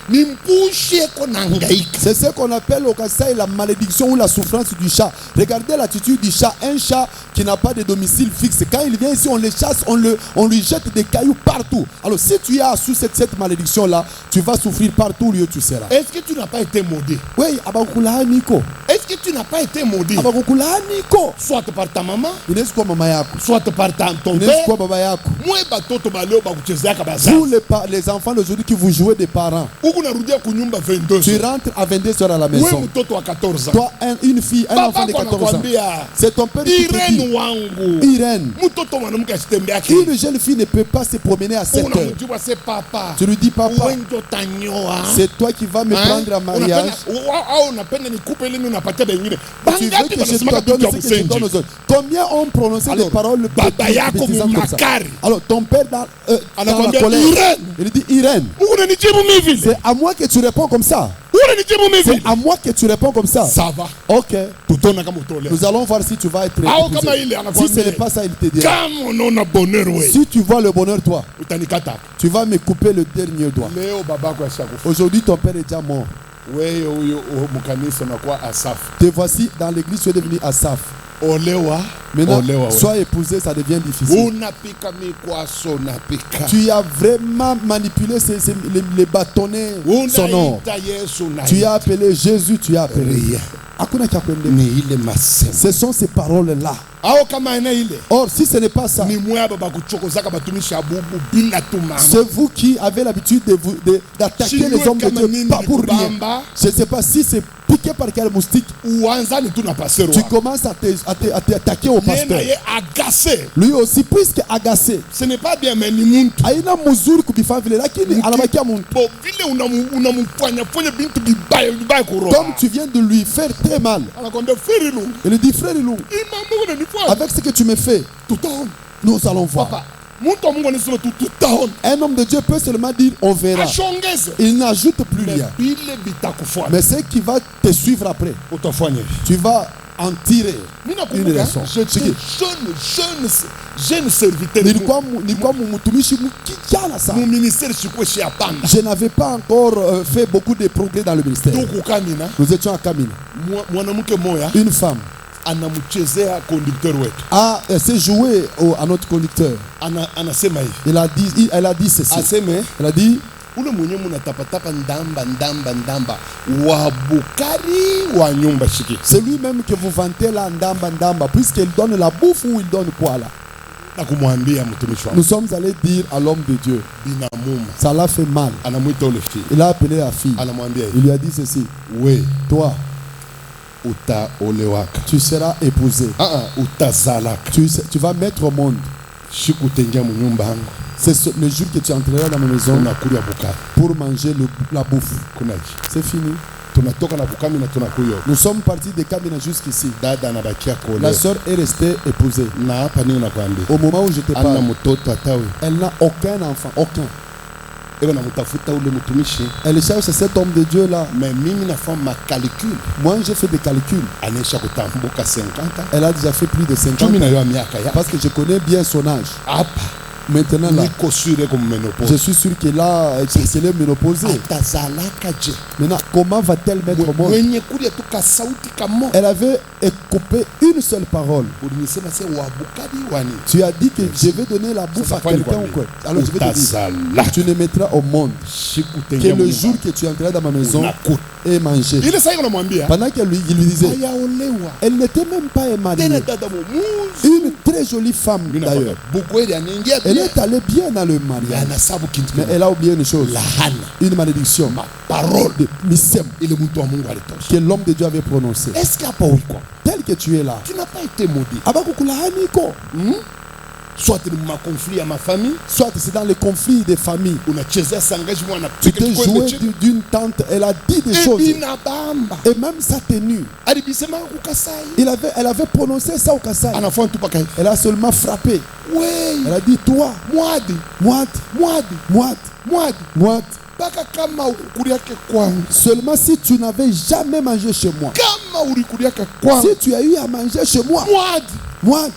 ni mpushi eko nangaika. C'est ce qu'on appelle au Kasaï la malédiction ou la souffrance du chat. Regardez l'attitude du chat. Un chat qui n'a pas de domicile fixe. Quand il vient ici, on le chasse, on lui jette des cailloux partout. Alors si tu es sous cette malédiction-là, tu vas souffrir partout où tu seras. Est-ce que tu n'as pas été maudit? Oui, abakula niko. Est-ce que tu n'as pas été maudit? Abakula niko. Soit par ta maman, Inaweza kuwa mama yako. soit par ton Inaweza père. kuwa baba yako. Mwe batoto baleo bakuchezeaka bazazi. Tous les enfants d'aujourd'hui qui vous jouez des parents. Huku narudia kunyumba 22. Tu rentres à 22 heures à la Mwe maison. mtoto wa 14 ans. Toi, une fille, un enfant de 14 ans. anakuambia C'est ton père qui te Irene dit. wangu. Irène. Mtoto mwanamke asitembeake. Une jeune fille ne peut pas se promener à 7 heures. Unamjua se papa. Tu lui dis, papa, Wewe ndio utanyoa. c'est toi qui vas me prendre en mariage. Au unapenda nikupe ile unapatia bengine. Tu veux que je te donne ce que je donne aux autres. Combien ont prononcé des paroles baba yako baptisantes comme ça? mumakari. Alors, ton père dans la Anakwambia colère, Irene. il dit, Irène, Unanijibu mimi vile. c'est à moi que tu réponds comme ça. Unanijibu mimi C'est vile. à moi que tu réponds comme ça. Ça va. Ok. Tutaona kama utolea. Nous allons voir si tu vas être Au kama épousé. ile Si anakwambia. ce n'est pas ça, il te dira. Kama unaona bonheur wewe. Si tu vois le bonheur, toi, Utanikata. tu vas me couper le dernier doigt. Leo babako ashakufa. Aujourd'hui, ton père est déjà mort. Wewe huyo mkanisa unakuwa asafu. Te voici dans l'église, tu es devenu Asaph. Olewa. Maintenant, Olewa wewe. sois épousé, ça devient difficile. Unapika mikwaso unapika. Tu as vraiment manipulé les bâtonnets sonores. Unaita Yesu na. Tu as appelé Jésus, tu as appelé. Ria. Hakuna cha kuendelea. Ni ile masemo. Ce sont ces paroles-là. Au kama ina ile. Or, si ce n'est pas ça, Ni mwe baba kuchokozaka batumishi abubu bila tu mama. c'est vous qui avez l'habitude d'attaquer les hommes de Dieu, pas pour rien. Je ne sais pas si c'est piqué par quel moustique. Uanzani tu na pasero. Tu commences à t'attaquer au pasteur. Yeye agase. Lui aussi, puisque agacé. Ce n'est pas bien mais ni muntu. Aina muzuri kubifanya vile, lakini anabakia muntu. Bo vile unamufanya bintu vibaya kuroho. Comme tu viens de lui faire très mal. Anakwambia frère lungu. Il lui dit, frère Ilungu, Imamu unanifanya. avec ce que tu me fais, Tutaona. nous allons voir. Papa. Muntu wa Mungu anisema tutaona. Un homme de Dieu peut seulement dire, on verra. Ashongeze. Il n'ajoute plus Mais rien. bile bitakufuata. Mais ce qui va te suivre après, Utafanya hivi. tu vas en tirer Mina une kumbuka, leçon. j'étais jeune serviteur. Nilikuwa mtumishi kijana sana. Mon ministère sikuwa chez Apanda. Je n'avais pas encore fait beaucoup de progrès dans le ministère. Tuku Kamina, Nous étions à Kamina. mwanamke moya Une femme anamchezea conducteur wetu. s'est jouée à notre conducteur. Anasema hivi. Elle a dit ceci. Aseme Elle a dit, ule mwenye munatapatapa ndamba wa bukari wa nyumba shiki. c'est lui-même que vous vantez là, ndamba, puisqu'il donne la bouffe ou il donne quoi là. Na kumwambia mtumishi wangu Nous sommes allés dire à l'homme de Dieu, binamuma ça l'a fait mal. anamwita ule fille. Il a appelé la fille. Anamwambia hivi, Il lui a dit ceci, we toi, utaolewaka. tu seras épousé. Utazalaka. Tu vas mettre au monde. Shikutengia mu nyumba yangu. C'est le jour que tu entreras dans ma maison Unakulia bukari. pour manger la bouffe. Kunaji. C'est fini. Tunatoka na bukami na tunakuyo. Nous sommes partis de Kamina jusqu'ici. Dada anabakia La kuolewa. sœur est restée épousée. Na hapa nini nakwambia? Au moment où je te Ana parle, mtoto atawe. elle n'a aucun enfant, aucun. Eba namutafuta ule mtumishi. Elle cherche cet homme de Dieu là. Mais mimi nafanya macalcul. Moi j'ai fait des calculs. Anesha kutambuka 50. Elle a déjà fait plus de 50 Tumi ans. na yo miaka ya. Parce que je connais bien son âge. Hapa Maintenant là, niko sure comme je menopause. suis sûr qu'elle est ménopausée. Atazalaka je. Maintenant, comment va-t-elle mettre au monde? Mwenye kulia tu kasauti kamo. Elle avait coupé une seule parole. Ulinisema se wabukadi wani. Tu as dit que je vais donner la bouffe à quelqu'un ou quoi? Alors je vais te dire, tu ne mettras au monde que le jour que tu entreras dans ma maison et manger. Ile sasa unamwambia Pendant qu'il lui disait, ayaolewa. elle n'était même pas mariée. Tena dada muzi. Une très jolie femme d'ailleurs. Bukweli anaingia Elle bien. est allée bien dans le mariage. Anasabu kintu. Mais elle a oublié une chose. Lahana. Une malédiction. Parole De Missem ile mtu wa Mungu alitosha. que l'homme de Dieu avait prononcé. Est-ce qu'il hapa uko? Tel que tu es là. Tu n'as pas été maudit. Abakukulaani iko. Soit ni ma conflit à ma famille, Soit c'est dans les conflits des familles. unachezea sangaji mwana Tu t'es joué d'une tante, elle a dit des choses. Binabamba. Et même sa tenue. Alibisema kukasai. Elle avait prononcé ça au Kassai. Anafanya tu paka. Elle a seulement frappé. Ouais. Elle a dit, toi, Mwadi. moite. Baka kama ukukuliake kwangu. Seulement si tu n'avais jamais mangé chez moi. Kama ulikuliake kwangu. Si tu as eu à manger chez moi, moite,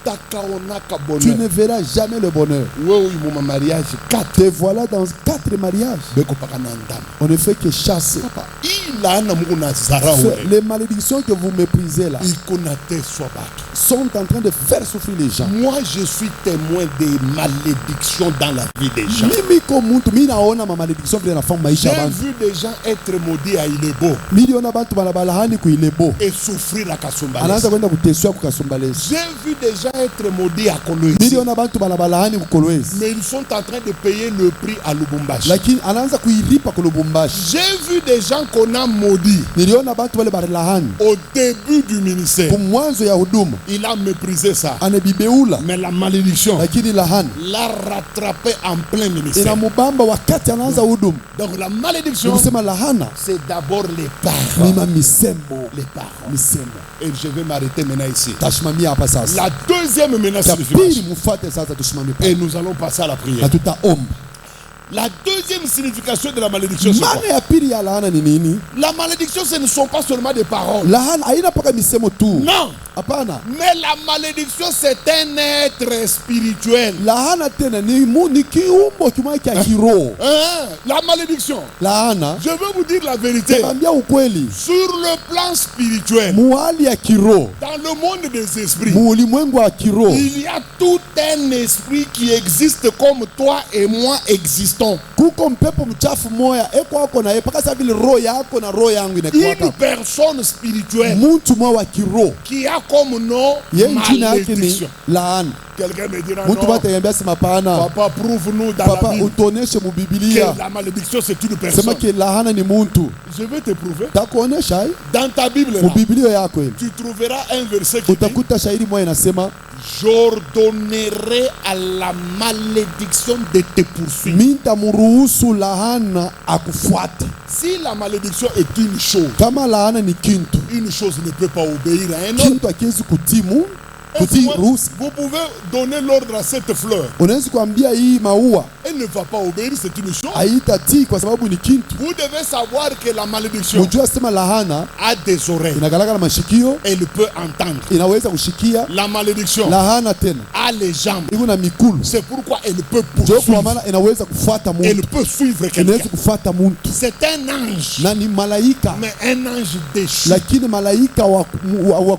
Autakaonaka tu bonheur. ne verras jamais le bonheur. Wewe uyu mariage 4 Te voilà dans 4 mariages. beko paka na ndama. On ne fait que chasser. Papa, ilaana Mungu na zarau. Les malédictions que vous méprisez là Iko na teswa batu. sont en train de faire souffrir les gens. Moi, je suis témoin des malédictions dans la vie des gens. Mimi ko muntu mimi naona ma malédiction vile nafanya maisha J'ai bantu. vu des gens être maudits à Ilebo Miliona bantu banabalahani ku Ilebo. et souffrir à Kasumbalesa. Anaanza kwenda kuteswa ku Kasumbalesa. J'ai vu des gens être maudits à Kolwezi. Miliona bantu banabalahani ku Kolwezi. Mais ils sont en train de payer le prix à Lubumbashi. Lakini anaanza kuilipa ku Lubumbashi. J'ai vu des gens qu'on a maudits Niliona bantu wale balahani au début du ministère. ku mwanzo ya huduma. Il a méprisé ça. Anabibeula. Mais la malédiction Lakini lahani l'a rattrapé en plein ministère. inamubamba wakati anaanza huduma. Donc la malédiction, Nikusema lahana c'est d'abord les paroles. mima misembo. Les paroles. Misembo. Et je vais m'arrêter maintenant ici. Tashimamia hapa sasa. La deuxième menace Ya significative. pili mufate sasa tusimame Et pale. nous allons passer à la Na prière. tutaomba. La deuxième signification de la malédiction, c'est quoi? Maana ya pili ya laana ni nini? La malédiction, ce ne sont pas seulement des paroles. Laana haina paka misemo tu. Non. Hapana. Mais la malédiction, c'est un être spirituel. Laana tena ni kiumbo kimoja cha kiroho. Hein? La malédiction. Laana Je veux vous dire la vérité. tambia ukweli. Sur le plan spirituel, Muhali ya kiroho. dans le monde des esprits, Muulimwengu wa kiroho. il y a tout un esprit qui existe comme toi et moi existons. Kuko mpepo mchafu moya eko wako na epaka sa vile roho yako na roho yangu inakuwa Une hapa. personne spirituelle Mtu mwa wa kiroho. qui a comme nom Ye jina yake ni malédiction. laana. Quelqu'un me dira Mtu non. batayambia sema pana. Papa, prouve-nous dans Papa la Bible utoneshe mu Biblia. que la malédiction c'est une Sema personne. ke laana ni muntu. Je vais te prouver. Takuonesha hai. Dans ta Bible, Mu là, Biblia yako hili. tu trouveras un verset qui dit Utakuta shairi moja inasema j'ordonnerai à la malédiction de te poursuivre. mintamruhusu laana akufuate. Si la malédiction est une chose, Kama laana ni kintu, une chose ne peut pas obéir à un autre. kintu akiwezi kutimu Est-ce que kutii ruhusa. vous pouvez donner l'ordre à cette fleur. Unaweza kuambia hii maua elle ne va pas obéir, c'est une chose. haitatii kwa sababu ni kintu. Vous devez savoir que la malédiction Mjua sema lahana a des oreilles. inagalaka na mashikio, Elle peut entendre. inaweza kushikia. La malédiction Lahana tena a les jambes. iko na mikulu, C'est pourquoi elle peut ndio kwa poursuivre. maana inaweza kufuata Elle muntu, peut suivre inaweza quelqu'un. kufuata muntu, C'est un ange, na ni malaika, mais un ange déchu. lakini malaika wa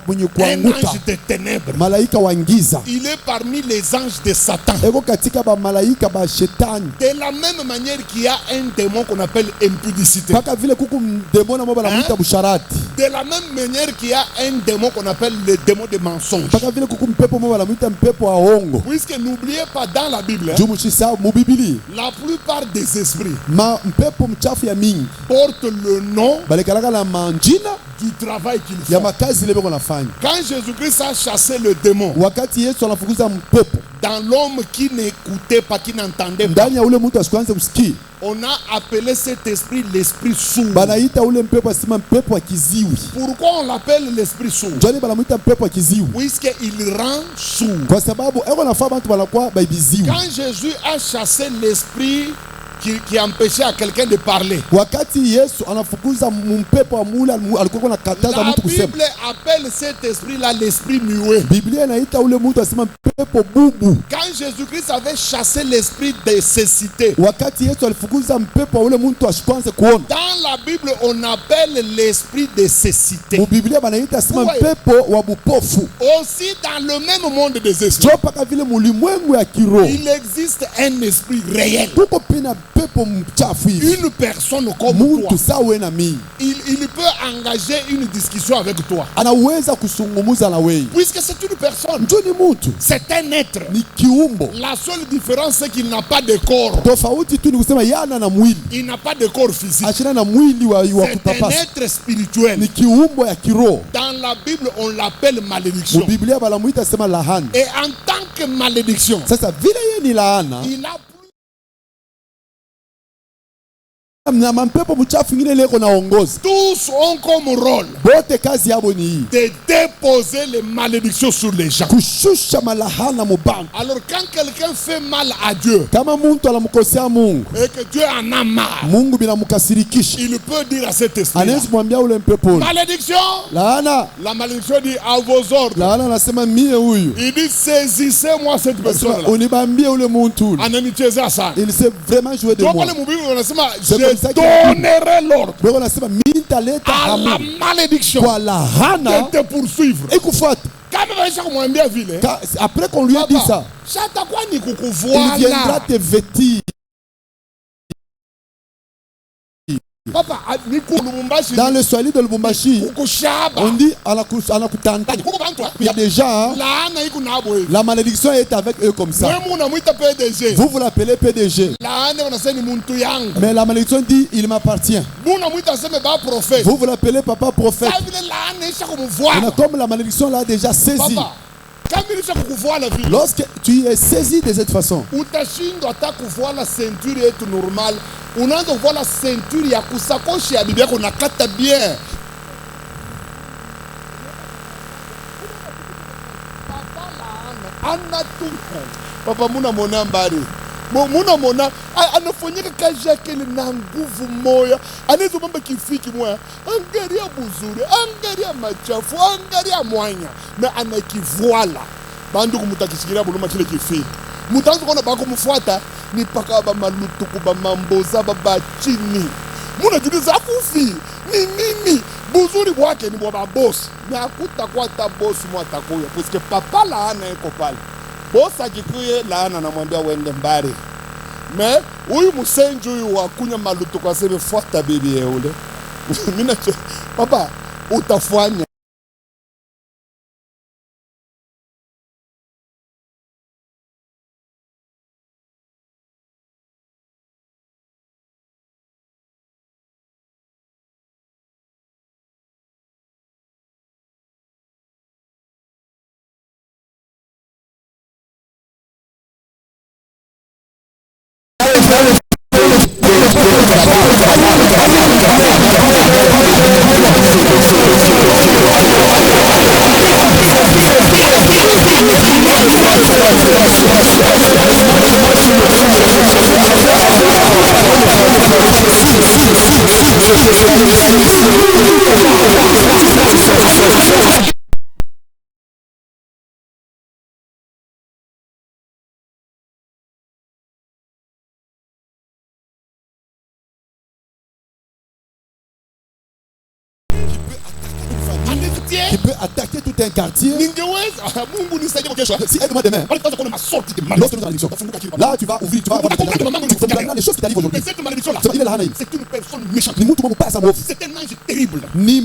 mwenye Un kuanguka, ange de ténèbres. malaika wa giza, Il est parmi les anges de Satan. eko katika ba malaika ba shetani. De la même manière qu'il y a un démon qu'on appelle impudicité. Paka vile kuku demona ambao banamuita busharati, De la même manière qu'il y a un démon qu'on appelle le démon de mensonge. paka vile kuku mpepo ambao banamuita mpepo wa hongo. Puisque n'oubliez pas, dans la Bible, Juu mshisahau mu Biblia la plupart des esprits mpepo mchafu ya mingi portent le nom balikalaka na manjina du travail qu'ils ya font. makazi ile beko nafanya. Quand Jésus-Christ a chassé le démon Wakati Yesu anafukuza mpepo dans l'homme qui n'écoutait pas, qui n'entendait pas, ndani ya ule mtu asikuanze kusikia, on a appelé cet esprit l'esprit sourd. banaita ule mpepo asema mpepo wa kiziwi. Pourquoi on l'appelle l'esprit sourd? Njoni banamuita mpepo wa kiziwi Puisqu'il rend sourd. kwa sababu eko nafaa bantu banakuwa baibiziwi. Quand Jésus a chassé l'esprit qui empêchait à quelqu'un de parler, Wakati Yesu anafukuza mpepo wa mule alikuwa nakataza la mtu kusema, Bible appelle cet esprit-là l'esprit muet. Biblia inaita ule mtu asema mpepo bubu. Quand Jésus-Christ avait chassé l'esprit de cécité, Wakati Yesu alifukuza mpepo wa ule mtu ashikwanze kuona, dans la Bible, on appelle l'esprit de cécité. mu Biblia banaita asema Ouais. mpepo wa bupofu. Aussi, dans le même monde des esprits, Jo paka vile mulimwengu ya kiroho il existe un esprit réel. kuko pina mpepo mchafu hivi, Une personne comme toi, muntu sawe na mimi il peut engager une discussion avec toi. anaweza kusungumuza na wewe. Puisque c'est une personne, Njoo ni muntu, c'est un être. ni kiumbo. La seule différence, c'est qu'il n'a pas de corps. Tofauti tu ni kusema yana na mwili, Il n'a pas de corps physique. ashina na mwili wa C'est un kupapasa, être spirituel. ni kiumbo ya kiroho. Dans la Bible, on l'appelle Mu malédiction. Biblia banamuita sema lahana. Et en tant que malédiction, Sasa vile yeye ni laana il a na mampepo mchafu ingine leko naongoza, tous ont comme rôle bote kazi yabo ni hii, de déposer les malédictions sur les gens. kushusha malahana mubantu. Alors quand quelqu'un fait mal à Dieu Kama muntu anamkosea Mungu, et que Dieu en a marre, Mungu binamkasirikisha, il peut dire à cet esprit, anaweza kumwambia ule mpepo ule, malédiction. laana. La malédiction dit à vos ordres. Laana anasema mie huyu, Il dit saisissez-moi cette anasema personne-là. unibambie ule muntu ule. Ananichezea sana. Il s'est vraiment joué de Ndio moi. pale mhubiri anasema C'est je comme ça qu'il donnerai l'ordre Beko anasema mimi nitaleta à la hamu malédiction kwa lahana de te poursuivre. ikufuata. Kama maisha kumwambia vile, Après qu'on lui a dit ça, shatakuwa ni il viendra kukuvoila. te vêtir. Papa, ni kulumbashi Dans le Swahili de Lubumbashi, kukushaba. on dit anakutanta. Kuko bantu Il y a des gens, laana iko na abo hivi. la malédiction est avec eux comme ça. Wewe unamwita PDG. Vous l'appelez PDG. Laana unasema ni muntu yangu. Mais la malédiction dit il m'appartient. Unamwita sema ba prophète. Vous l'appelez papa prophète. Sasa vile laana isha Mais kumvoila. comme la malédiction l'a déjà saisi, Papa, kama ilisha kukuvoila vile, lorsque tu es saisi de cette façon, utashindwa hata kuvoila ceinture yetu normal. Unaanza kuvoila ceinture ya kusakoshi ya bibi yako nakata bien. Papa laana anatuka. Papa muna mona mbari. Muna mona anafanyika kazi yake na nguvu moya. Anaweza mambo kifiki moya. Angalia buzuri, angalia machafu, angalia mwanya na anakivoila. Bandu kumutakishikilia buluma kile kifiki. Mutanzo kona bako mfuata ni paka ba malutuku ba mamboza ba chini. Muna juliza akufi. Ni nini? Buzuri bwake ni bwa boss. Na hakutakuwa ta boss mwatakuya. Puisque papa laana iko pale. Boss akikuye laana namwambia uende mbali. Me huyu msenju huyu wakunya malutuku aseme fuata bibi ule. Mina papa utafanya quartier. qui peut attaquer tout un quartier. Ningeweza Mungu nisaidie kwa kesho. Si aide-moi demain. Bali kwanza kuna masorti de Lorsque nous malédiction. allons à l'élection, Funguka kile. là tu vas ouvrir, tu vas avoir tu comprendras les choses qui t'arrivent aujourd'hui. Mais cette malédiction là, C'est ile laana hii. c'est une personne méchante. Ni mtu mbaya mwovu. C'est un ange terrible. Ni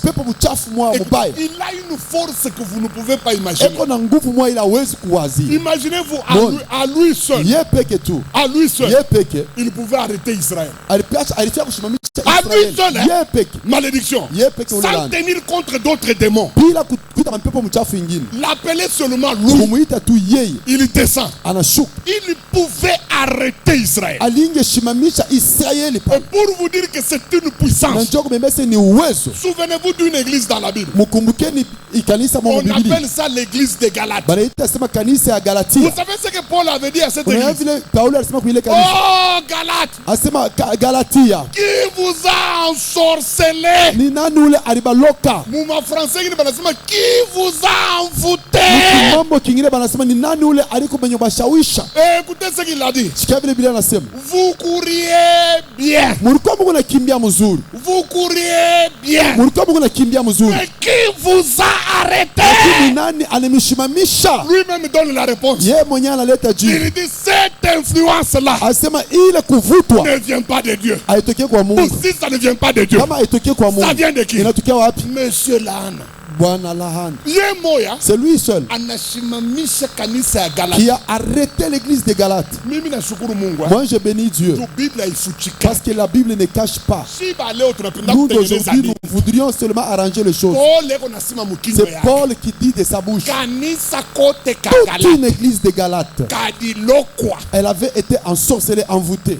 pepo mchafu mwa Et mbaya. il a une force que vous ne pouvez pas imaginer. Eko na nguvu mwa ila hawezi kuwazia. Imaginez-vous Bon. à lui seul. Ye peke tu. À lui seul. Ye peke. Il pouvait arrêter Israël. Alifia kusimamisha À lui seul. Israeli. Ye peke. Malédiction. Ye peke Sans ulala. tenir contre d'autres démons. Bila kuita mapepo mchafu ingine. L'appeler seulement lui. Kumuita tu yeye. Il descend. Anashuka. Il pouvait arrêter Israël. Alingesimamisha Israeli Et pale. pour vous dire que c'est une Na puissance. njoo kumembese ni uwezo. Souvenez-vous d'une église dans la Bible. Mukumbukeni ikanisa mwa On Biblia. appelle ça l'église des Galates. Banaita sema kanisa ya Vous Galatia. savez ce que Paul avait dit à cette Unaona église? vile Paulo alisema kwa ile kanisa. Oh Galates, Asema Galatia. qui vous a ensorcelé? Ni nani ule alibaloka? Mouma français qui banasema qui vous a envoûté? Mambo kingine banasema ni nani ule aliko mwenye bashawisha? Écoutez ce qu'il a dit. Sikia vile Biblia anasema. Vous courriez bien. Mulikuwa mko nakimbia mzuri. Vous courriez bien. Mulikuwa mko nakimbia mzuri. Mais qui vous a arrêté? Ni nani anemishimamisha? Lui-même donne la réponse. Yeye mwenyewe analeta jibu. Il dit cette influence-là Asema ile kuvutwa ne vient pas de Dieu. haitokee kwa Ou Mungu. si ça ne vient pas de Dieu, Kama haitokee kwa ça Mungu, vient de qui? inatokea wapi? Monsieur Lahana. Bwana lahani. Ye moya C'est lui seul anashimamisha kanisa ya Galati. qui a arrêté l'église de Galate. Mimi nashukuru Mungu. Moi je bénis Dieu Tu Biblia haifuchika. parce que la Bible ne cache pas. Si ba leo tunapenda Nous kutengeneza d'aujourd'hui dini. nous voudrions seulement arranger les choses. Paul eko nasema mukingo C'est yake. Paul qui dit de sa bouche. Kanisa kote ka Toute une Galati église de Galate, kadilokwa. elle avait été ensorcelée, envoûtée.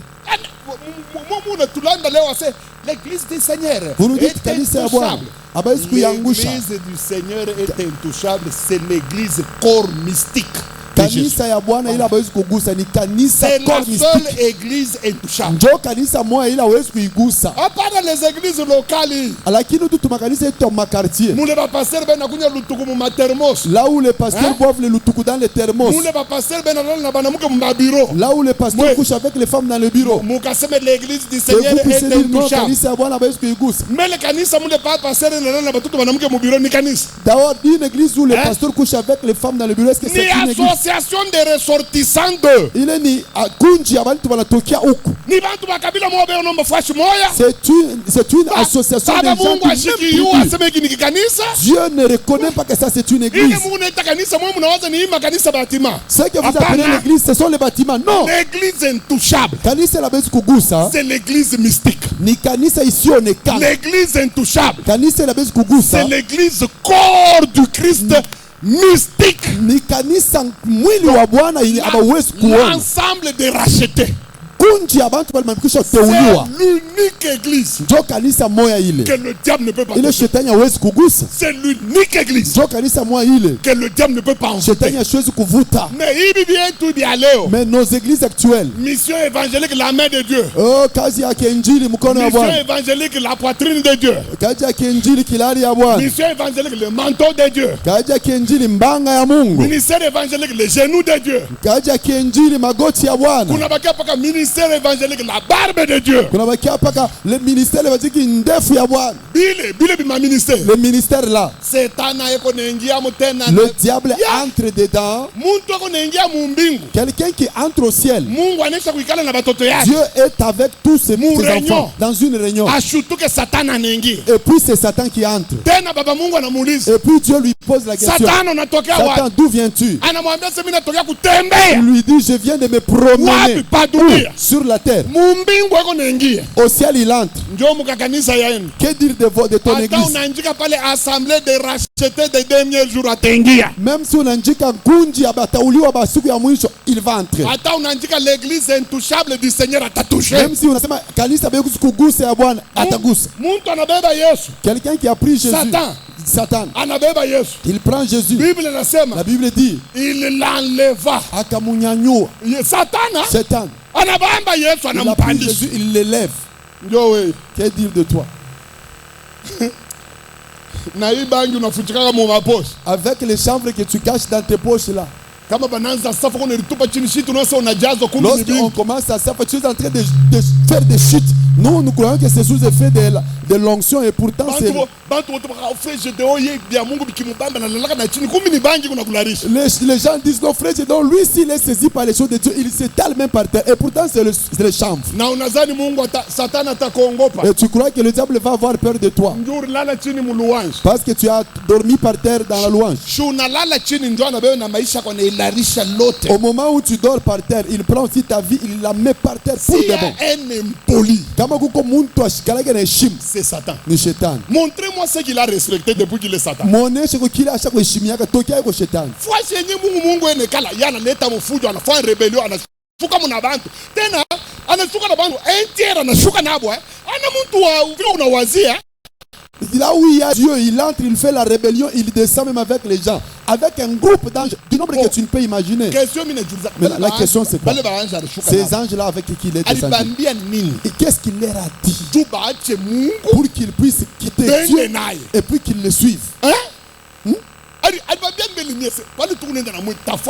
Muna tulanda leo ase l'église du Seigneur Vous nous dites est kanisa ya Bwana intouchable. habawezi kuyangusha. L'église du Seigneur est intouchable, c'est l'église corps mystique. de Jésus. Kanisa ya Bwana ile hawezi kugusa, ni kanisa C'est la corps seule mystique. église intouchable. Njoo kanisa moja ile hawezi kuigusa. Hapana les églises locales. Lakini tu makanisa yetu ya makartier, Mule ba pasteur ben nakunya lutuku mu thermos. là où les pasteurs boivent le lutuku dans les thermos, Mule ba pasteur ben na banamuke mu bureau. là où les pasteurs couchent avec les femmes dans le bureau. Mukaseme l'église du Et Seigneur vous est puissiez dire non, intouchable. kanisa ya Bwana hawezi kuigusa. Mais le kanisa mule pa pasteur na batutu banamuke mu bureau ni kanisa. D'avoir une église où les pasteurs couchent avec les femmes dans le bureau, est-ce que Ni c'est une église? association de ressortissants de. Ile ni kunji abantu wanatokea huku. Ni bantu ba kabila moja beo nomba fashi moya. C'est une association de Baba gens Mungu qui ashiki yu n'aiment plus. aseme hiki ni kanisa. Dieu ne reconnaît pas que ça c'est une Ile église. Mungu naita kanisa mwe mnawaza ni ima kanisa batima. Ce que vous Hapana. appelez l'église, ce sont les bâtiments. Non. L'église intouchable. Kanisa la bezi kugusa C'est l'église mystique. ni kanisa isiyoonekana. L'église intouchable. Kanisa la bezi kugusa C'est l'église corps du Christ mystique. ni kanisa mwili wa Bwana yenye hawezi kuona. L'ensemble des rachetés. Kunji abantu walimekwisha C'est kuteuliwa. l'unique église Ndio kanisa moya ile. que le diable ne peut pas Ile toucher. shetani hawezi kugusa. C'est l'unique église Ndio kanisa moya ile. que le diable ne peut pas envoûter. Shetani hasiwezi kuvuta. Mais il vient tout dit leo. Mais nos églises actuelles, Mission évangélique, la main de Dieu. oh kazi ya kiinjili mkono wa Mission Bwana. évangélique, la poitrine de Dieu. Kazi ya kiinjili kilali ya Bwana. Mission évangélique, le manteau de Dieu. Kazi ya kiinjili mbanga ya Mungu. Ministère évangélique, les genoux de Dieu. Kazi ya kiinjili magoti ya Bwana. Kuna bakia paka ministère évangélique, la barbe de Dieu. Kuna bakia paka le ministère baziki ndefu ya Bwana. Bile bima ministère. Le ministère là, Setana yeko naingia mutena. le diable Yeah. entre dedans. Muntu yako naingia mumbingu. Quelqu'un qui entre au ciel. Mungu anesha kuikala na batoto yake. Dieu est avec tous ses réunion. enfants dans une réunion. Ashutuke Satana anaingia. Et puis c'est Satan qui entre. Tena baba Mungu anamuuliza. Et puis Dieu lui pose la question. Satana unatokea Satan, wapi? d'où viens-tu? Anamwambia sasa mimi natokea kutembea. Il lui dit, je viens de me promener. Wapi pa dunia? Sur la terre. Mumbingu yako naingia. Au ciel, il entre. Njoo mukakanisa yaenu. Que dire de ton Hata église? unaandika pale assemblée de rachetés des derniers jours ataingia. Même si unaandika kunji abatauliwa basiku ya mwisho, il va entrer. Hata unaandika l'église intouchable du Seigneur atatoucher. Même si unasema kanisa bekusi kugusa ya Bwana, atagusa. Muntu anabeba Yesu. Quelqu'un qui a pris Jésus. Satan. Anabeba Yesu. Il prend Jésus. Bible inasema La Bible dit, il l'enleva. akamunyanyua. Satana Satan. anabamba Yesu Il a pris anampandisha. Jésus, il l'élève. Njoo wewe. Que dire de toi? Na hii bangi unafuchikaka mu maposhi. Avec les chanvres que tu caches dans tes poches là. Kama bananza safa kuna litupa chini shit unaweza unajazwa kumbe ni Lorsqu'on bingi. commence à faire, tu es en train de faire des chutes. Nous croyons que c'est sous effet de l'onction et pourtant c'est les gens disent non frère Gédéon, lui s'il est saisi par les choses de Dieu, il s'étale même par terre et pourtant c'est le chanvre. Et tu crois que le diable va avoir peur de toi parce que tu as dormi par terre dans la louange. Au moment où tu dors par terre, il prend aussi ta vie, il la met par terre pour de bon. C'est Satan. Montrez-moi ce qu'il a respecté depuis qu'il est Satan. Là où il y a Dieu, il entre, il fait la rébellion, il descend même avec les gens, avec un groupe d'anges du nombre que tu ne peux imaginer. Mais la question c'est quoi? Ces anges-là avec qui il est descendu, et qu'est-ce qu'il leur a dit pour qu'ils puissent quitter Dieu et puis qu'ils le suivent?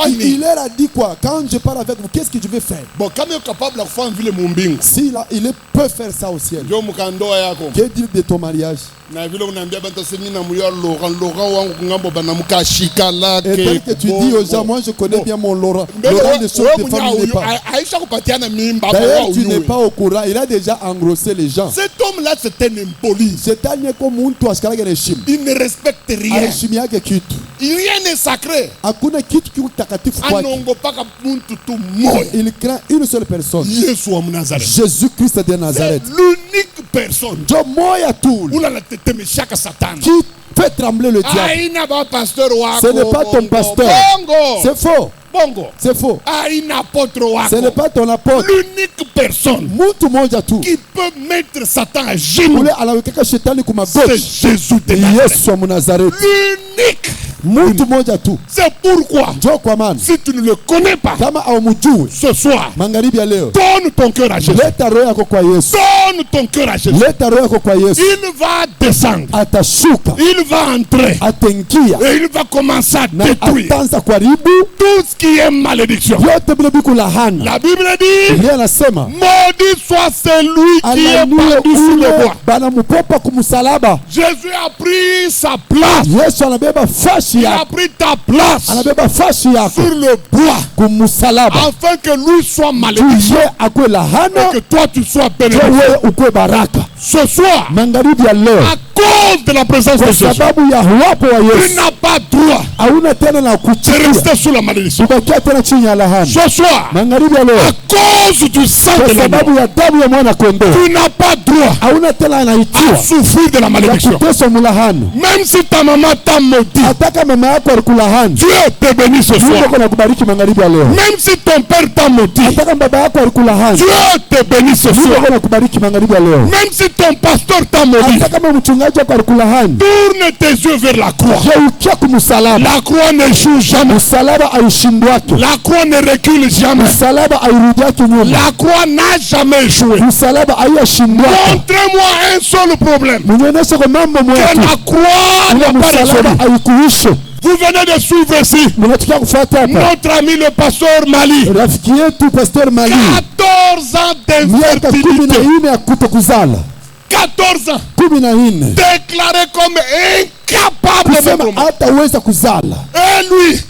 Il leur a dit quoi? Quand je parle avec vous, qu'est-ce que je vais faire? Si là, il peut faire ça au ciel, que dire de ton mariage? Et tel que tu dis aux gens, moi je connais bien mon Laurent. Laurent ne sort des femmes, il n'est pas. D'ailleurs, tu n'es pas au courant, il a déjà engrossé les gens. Cet homme-là, c'est un impoli. Il ne respecte rien. Rien n'est sacré. Il craint une seule personne, Jésus-Christ de Nazareth. C'est l'unique personne qui fait trembler le diable. Ce n'est pas ton pasteur. C'est faux. C'est faux. Ce n'est pas ton apôtre. L'unique personne qui peut mettre Satan à genoux, c'est Jésus de Nazareth. L'unique. C'est pourquoi, si tu ne le connais pas, ce soir, donne ton cœur à Jésus. Donne ton cœur à Jésus. Il va descendre. Il va entrer. Et il va commencer à détruire tout ce qui est malédiction. La Bible dit, maudit soit celui qui est pendu sur le bois. Jésus a pris sa place. Il a pris ta place sur le bois afin que lui soit malédiction et que toi tu sois bénéfice. Ce soir, à cause de la présence de Jésus, tu n'as pas droit de rester sous la malédiction. Ce soir, à cause du sang de l'agneau, tu n'as pas droit à souffrir de la malédiction. Même si ta maman t'a maudit, Dieu te bénit ce soir. Même si ton père t'a maudit, Dieu te bénit ce soir. Même si ton pasteur t'a maudit, tourne tes yeux vers la croix. La croix n'échoue jamais. La croix ne recule jamais. La croix n'a jamais échoué. Montrez-moi un seul problème que la croix n'a pas résolu. Vous venez de suivre ici notre ami le pasteur Mali. 14 ans d'infertilité. 14 ans déclaré comme incapable de et lui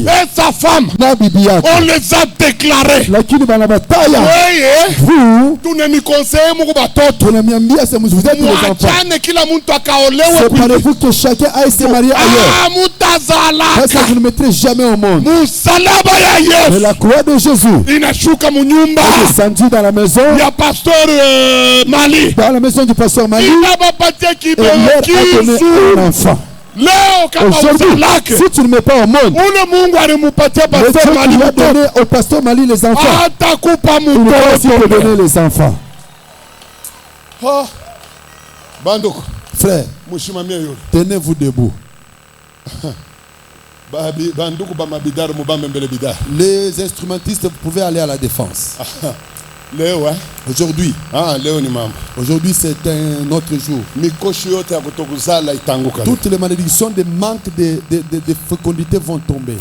et sa femme, on les a déclarés. Tu ne me conseilles vous êtes les enfants. Séparez-vous que chacun aille se marier ailleurs. Parce que je ne mettrai jamais au monde. Mais la croix de Jésus est descendue dans la maison. Il y a pasteur Mali. Dans la maison du pasteur Mali. Et leur a donné un enfant. Aujourd'hui, si tu ne mets pas au monde, mais Dieu va donner au pasteur Mali les enfants. Il va aussi te donner les enfants. Frère, tenez-vous debout. Les instrumentistes, vous pouvez aller à la défense. Aujourd'hui, aujourd'hui c'est un autre jour. Toutes les malédictions de manque de fécondité vont tomber.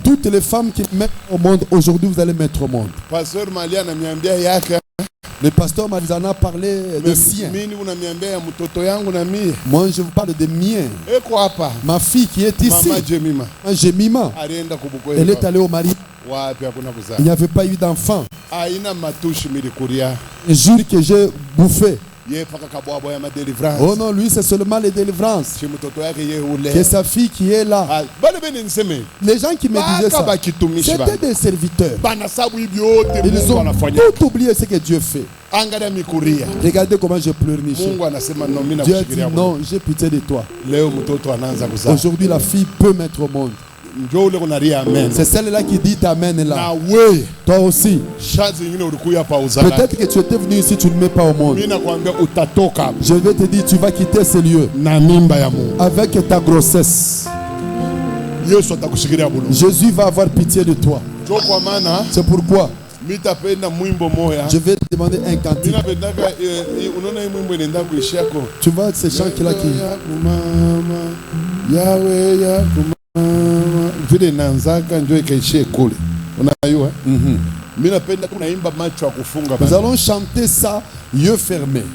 Toutes les femmes qui mettent au monde, aujourd'hui vous allez mettre au monde. Le pasteur Marizana parlait de sien. Mimi unaniambia ya mtoto yangu na mie. Moi, je vous parle de mien. Eko hapa. Ma fille qui est ici. Mama Jemima. Jemima. Alienda kubukweli. Elle est allée au mari. Wapi hakuna kuzaa. Il n'y avait pas eu d'enfant. Aina matushi milikuria. Le jour que j'ai bouffé. Ye paka kabwabo ya délivrance. Oh non, lui c'est seulement les délivrances. Shi mtoto yake ye ule. C'est sa fille qui est là. Bale bene niseme. Les gens qui me disaient ça, c'était des serviteurs. Bana sabu ibyote Ils ont tout oublié ce que Dieu fait. Angalia mikuria. Regardez comment je pleurnichais. Mungu anasema no mimi Dieu a dit nakushikilia. non, j'ai pitié de toi. Leo mtoto anaanza kuzaa. Aujourd'hui la fille peut mettre au monde. Njoo ule kunaria amen. C'est celle-là qui dit amen là. Na we. Toi aussi. Shazi nyingine ulikuya pa uzala. Peut-être que tu étais venu ici, tu ne mets pas au monde. Mimi nakwambia utatoka. Je vais te dire, tu vas quitter ce lieu. Na mimba ya Mungu. Avec ta grossesse. Yesu atakushikilia bulu. Jésus va avoir pitié de toi. Njoo kwa maana. C'est pourquoi Mitapenda mwimbo moya. je vais te demander un cantique. Mina pendaka unaona hii mwimbo inaenda kuishia ko. Tu vois ces chants qu'il a qui. Yawe ya kumama. Vile nanzaka njoo ikaishie kule. Unajua? Mimi napenda kunaimba macho ya kufunga. Nous allons chanter ça yeux fermés.